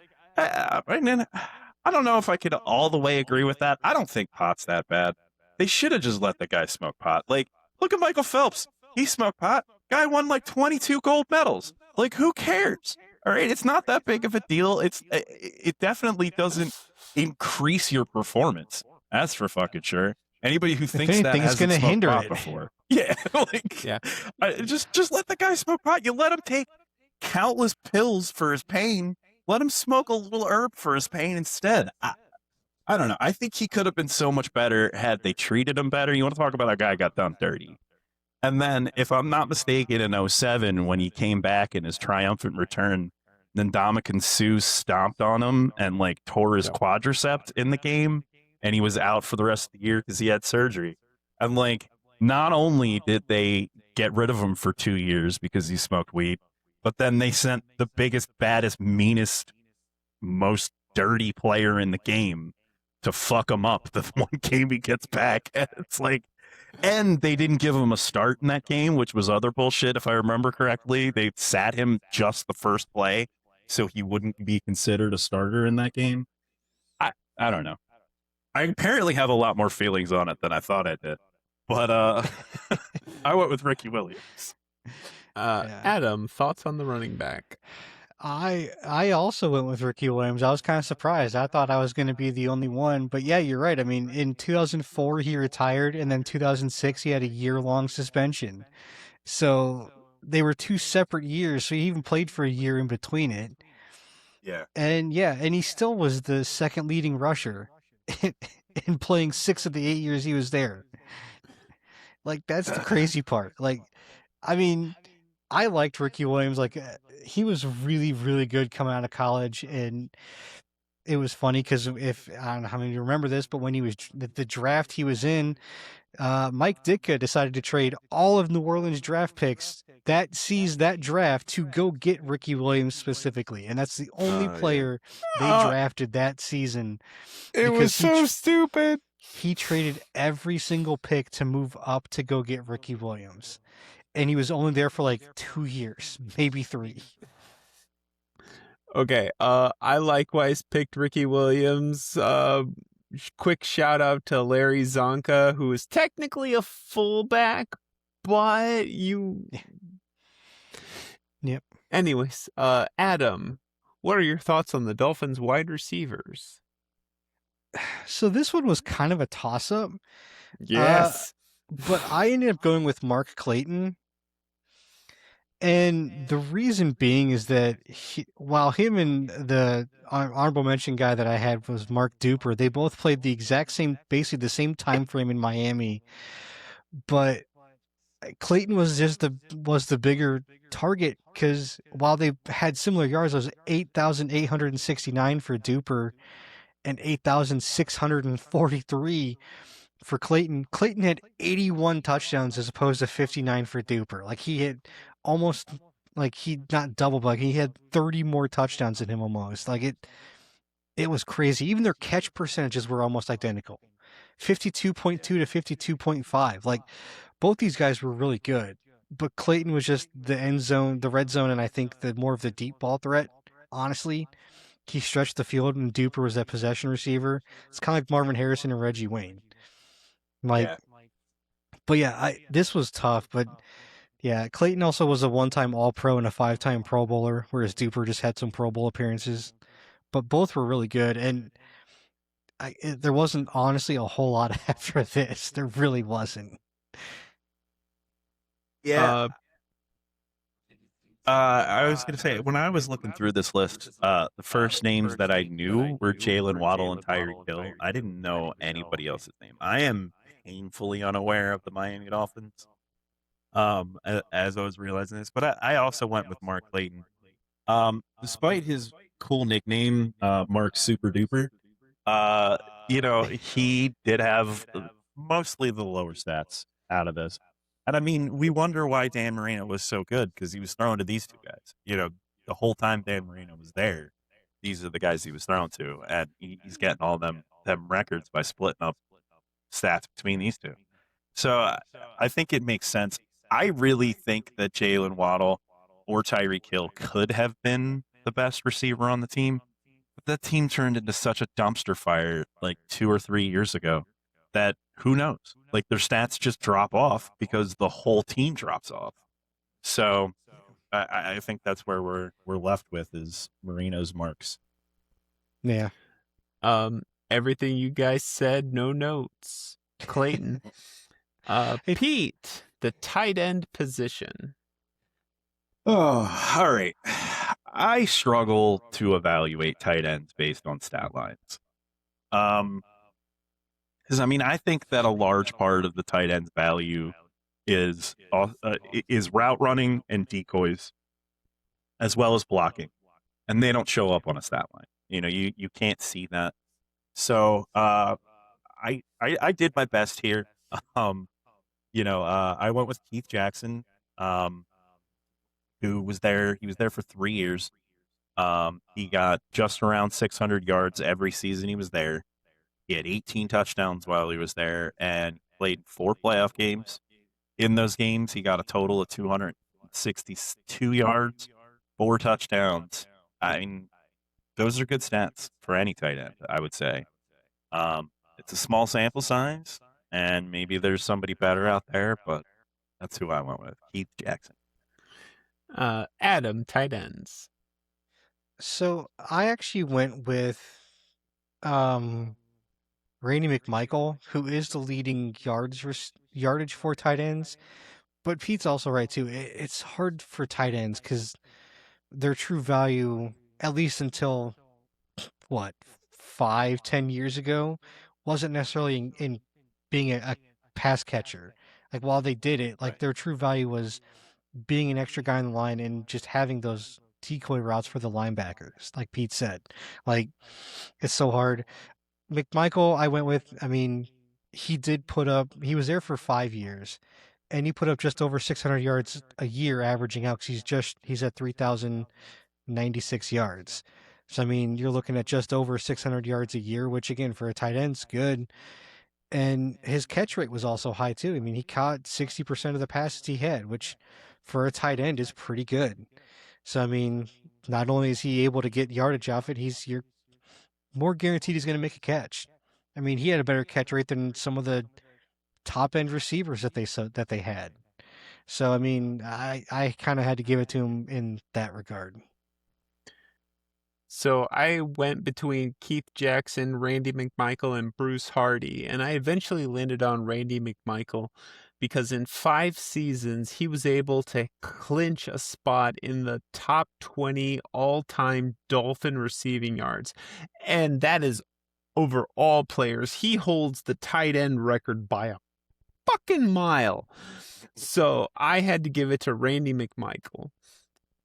don't know if I could all the way agree with that. I don't think pot's that bad. They should have just let the guy smoke pot. Like, look at Michael Phelps. He smoked pot. Guy won like 22 gold medals. Like, who cares? All right, it's not that big of a deal. It definitely doesn't increase your performance. That's for fucking sure. Anybody who thinks that it's going to hinder pot it before, yeah, like Yeah. Just let the guy smoke pot. You let him take countless pills for his pain. Let him smoke a little herb for his pain instead. I don't know. I think he could have been so much better had they treated him better. You want to talk about a guy who got done dirty? And then, if I'm not mistaken, in '07, when he came back in his triumphant return, then Ndamukong Suh stomped on him and like tore his quadriceps in the game, and he was out for the rest of the year because he had surgery. And like, not only did they get rid of him for 2 years because he smoked weed, but then they sent the biggest, baddest, meanest, most dirty player in the game to fuck him up the one game he gets back. And it's like, and they didn't give him a start in that game, which was other bullshit, if I remember correctly. They sat him just the first play so he wouldn't be considered a starter in that game. I don't know. I apparently have a lot more feelings on it than I thought I did. But I went with Ricky Williams. Adam, thoughts on the running back? I also went with Ricky Williams. I was kind of surprised. I thought I was going to be the only one, but yeah, you're right. I mean, in 2004 he retired, and then 2006 he had a year-long suspension. So they were 2 separate years. So he even played for a year in between it. Yeah. And he still was the second leading rusher in playing 6 of the 8 years he was there. Like, that's the crazy part. Like, I mean, I liked Ricky Williams. Like, he was really, really good coming out of college, and it was funny because if I don't know how many of you remember this, but when he was the draft he was in, Mike Ditka decided to trade all of New Orleans draft picks that draft to go get Ricky Williams specifically, and that's the only player they drafted that season. It was so stupid. He traded every single pick to move up to go get Ricky Williams. And he was only there for like 2 years, maybe 3. Okay, I likewise picked Ricky Williams. Quick shout out to Larry Zonka, who is technically a fullback, but you... Yep. Anyways, Adam, what are your thoughts on the Dolphins wide receivers? So this one was kind of a toss-up. Yes. But I ended up going with Mark Clayton. And the reason being is that while him and the honorable mention guy that I had was Mark Duper, they both played the exact same, basically the same time frame in Miami. But Clayton was just the bigger target because while they had similar yards, it was 8,869 for Duper and 8,643 for Clayton. Clayton had 81 touchdowns as opposed to 59 for Duper. Like he had almost, like he not double, but he had 30 more touchdowns than him almost. Like it was crazy. Even their catch percentages were almost identical. 52.2 to 52.5. Like both these guys were really good, but Clayton was just the end zone, the red zone, and I think the more of the deep ball threat, honestly. He stretched the field and Duper was that possession receiver. It's kind of like Marvin Harrison and Reggie Wayne. But yeah, this was tough. But yeah, Clayton also was a 1-time All-Pro and a 5-time Pro Bowler, whereas Duper just had some Pro Bowl appearances. But both were really good, and there wasn't honestly a whole lot after this. There really wasn't. Yeah. I was going to say, when I was looking through this list, the first names that I knew were Jaylen Waddle and Tyreek Hill. I didn't know anybody else's name. I am painfully unaware of the Miami Dolphins, as I was realizing this. But I also went with Mark Clayton. Despite his cool nickname, Mark Super Duper, he did have mostly the lower stats out of this. And I mean, we wonder why Dan Marino was so good because he was throwing to these two guys. The whole time Dan Marino was there, these are the guys he was throwing to, and he's getting all them records by splitting up stats between these two. So I think it makes sense. I really think that Jaylen Waddle or Tyreek Hill could have been the best receiver on the team, but that team turned into such a dumpster fire like 2 or 3 years ago that who knows? Like their stats just drop off because the whole team drops off. So I think that's where we're left with is Marino's marks. Yeah. Everything you guys said, no notes. Clayton. Pete, the tight end position. Oh, all right. I struggle to evaluate tight ends based on stat lines. Because, I mean, I think that a large part of the tight end's value is route running and decoys, as well as blocking, and they don't show up on a stat line. You can't see that. So I did my best here. I went with Keith Jackson, who was there. He was there for 3 years. He got just around 600 yards every season he was there. He had 18 touchdowns while he was there and played 4 playoff games. In those games, he got a total of 262 yards, 4 touchdowns. I mean, those are good stats for any tight end, I would say. It's a small sample size, and maybe there's somebody better out there, but that's who I went with, Keith Jackson. Adam, tight ends. So I actually went with Randy McMichael, who is the leading yardage for tight ends. But Pete's also right too. It's hard for tight ends because their true value, at least until 5-10 years ago, wasn't necessarily in being a pass catcher. Like while they did it, like their true value was being an extra guy on the line and just having those decoy routes for the linebackers, like Pete said. Like, it's so hard. McMichael, I went with, I mean, he was there for 5 years, and he put up just over 600 yards a year averaging out, because he's at 3,096 yards. So, I mean, you're looking at just over 600 yards a year, which, again, for a tight end's good. And his catch rate was also high, too. I mean, he caught 60% of the passes he had, which for a tight end is pretty good. So, I mean, not only is he able to get yardage off it, you're more guaranteed he's going to make a catch. I mean, he had a better catch rate than some of the top end receivers that they had. So, I mean, I kind of had to give it to him in that regard. So I went between Keith Jackson, Randy McMichael, and Bruce Hardy, and I eventually landed on Randy McMichael because in 5 seasons, he was able to clinch a spot in the top 20 all-time Dolphin receiving yards. And that is over all players. He holds the tight end record by a fucking mile. So I had to give it to Randy McMichael.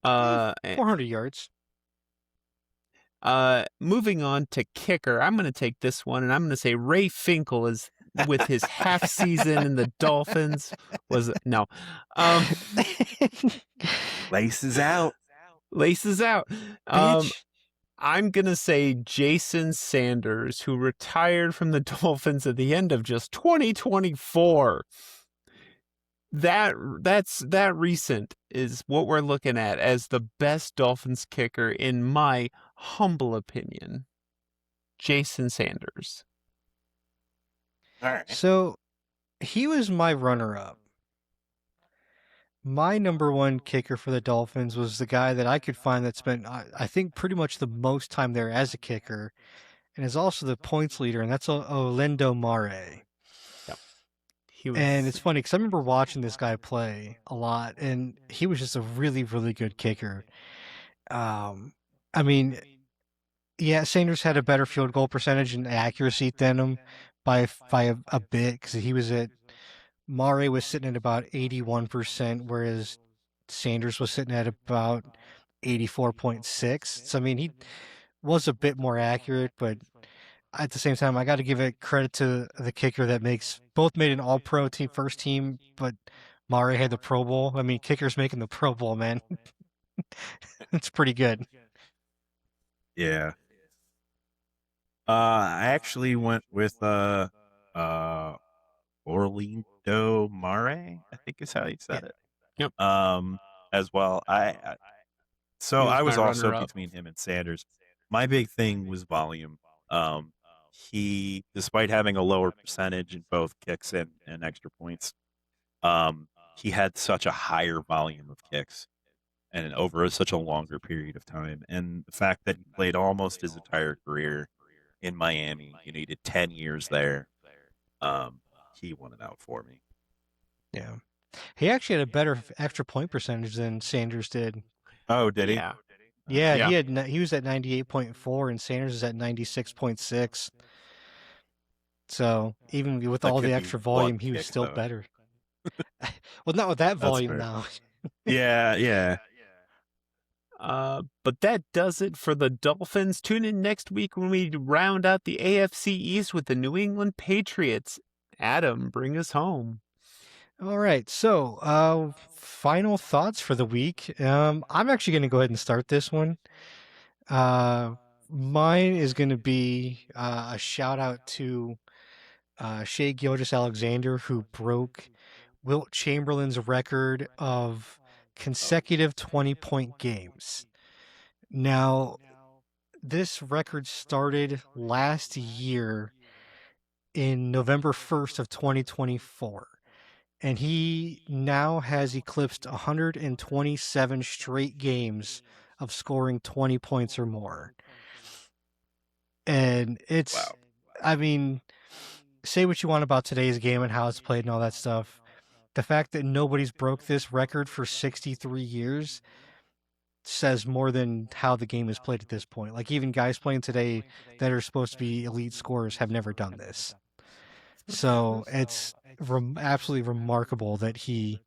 400 yards. Moving on to kicker, I'm going to take this one, and I'm going to say Ray Finkel is with his half season in the Dolphins no. Laces out. I'm going to say Jason Sanders, who retired from the Dolphins at the end of just 2024. That recent is what we're looking at as the best Dolphins kicker, in my humble opinion. Jason Sanders. All right. So he was my runner-up. My number one kicker for the Dolphins was the guy that I could find that spent, I think, pretty much the most time there as a kicker, and is also the points leader, and that's Orlando Mare. And it's funny because I remember watching this guy play a lot, and he was just a really, really good kicker. I mean, yeah, Sanders had a better field goal percentage and accuracy than him by a bit, because Mare was sitting at about 81%, whereas Sanders was sitting at about 84.6. So, I mean, he was a bit more accurate, but at the same time, I got to give it credit to the kicker that both made an all-pro team, first team, but Mare had the Pro Bowl. I mean, kickers making the Pro Bowl, man. It's pretty good. Yeah. I actually went with Orlando Mare, I think is how you said it. Yep. As well. I was also between him and Sanders. My big thing was volume. He, despite having a lower percentage in both kicks and extra points, he had such a higher volume of kicks and over such a longer period of time. And the fact that he played almost his entire career in Miami, he did 10 years there, he won it out for me. Yeah. He actually had a better extra point percentage than Sanders did. Oh, did he? Yeah, he was at 98.4 and Sanders is at 96.6. So even with all the extra volume, he was still better. Well, not with that That's volume fair. now. Yeah. But that does it for the Dolphins. Tune in next week when we round out the AFC East with the New England Patriots. Adam, bring us home. All right. So, final thoughts for the week. I'm actually going to go ahead and start this one. Mine is going to be a shout out to Shea Gilgeous-Alexander, who broke Wilt Chamberlain's record of consecutive 20-point games. Now, this record started last year in November 1st of 2024. And he now has eclipsed 127 straight games of scoring 20 points or more. And it's, Wow. I mean, say what you want about today's game and how it's played and all that stuff. The fact that nobody's broke this record for 63 years says more than how the game is played at this point. Like, even guys playing today that are supposed to be elite scorers have never done this. So it's absolutely remarkable that he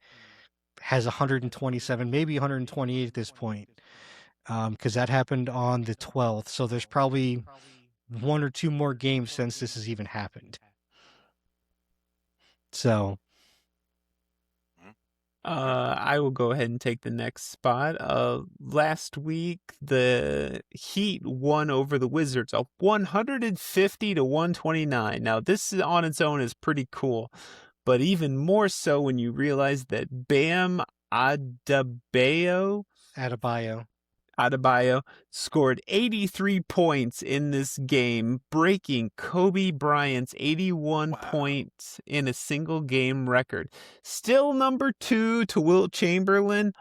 has 127, maybe 128 at this point, because that happened on the 12th. So there's probably one or two more games since this has even happened. So I will go ahead and take the next spot. Last week, the Heat won over the Wizards, 150 to 129. Now, this on its own is pretty cool, but even more so when you realize that Bam Adebayo scored 83 points in this game, breaking Kobe Bryant's 81 points in a single game record. Still number 2 to Wilt Chamberlain,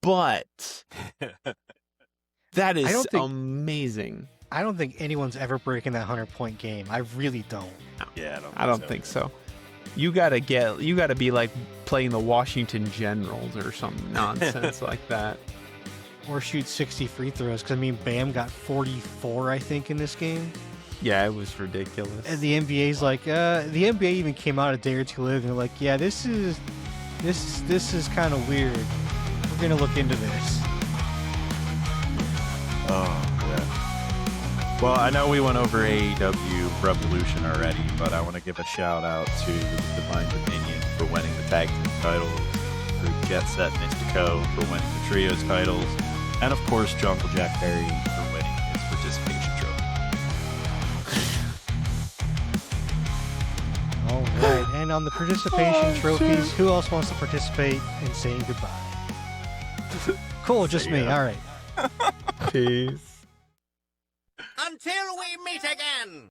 but that is amazing. I don't think anyone's ever breaking that 100-point game. I really don't. Yeah, I don't think so. You gotta be like playing the Washington Generals or some nonsense like that. Or shoot 60 free throws, because, I mean, Bam got 44, I think, in this game. Yeah, it was ridiculous. And the NBA's like, the NBA even came out a day or two later, and they're like, yeah, this is kind of weird. We're going to look into this. Oh, yeah. Well, I know we went over AEW Revolution already, but I want to give a shout out to Divine Dominion for winning the tag team titles, to Jet Set Mystico for winning the trios titles, and of course, Jungle Jack Perry for winning his participation trophy. All right. And on the participation trophies, who else wants to participate in saying goodbye? Cool, just me. All right. Peace. Until we meet again.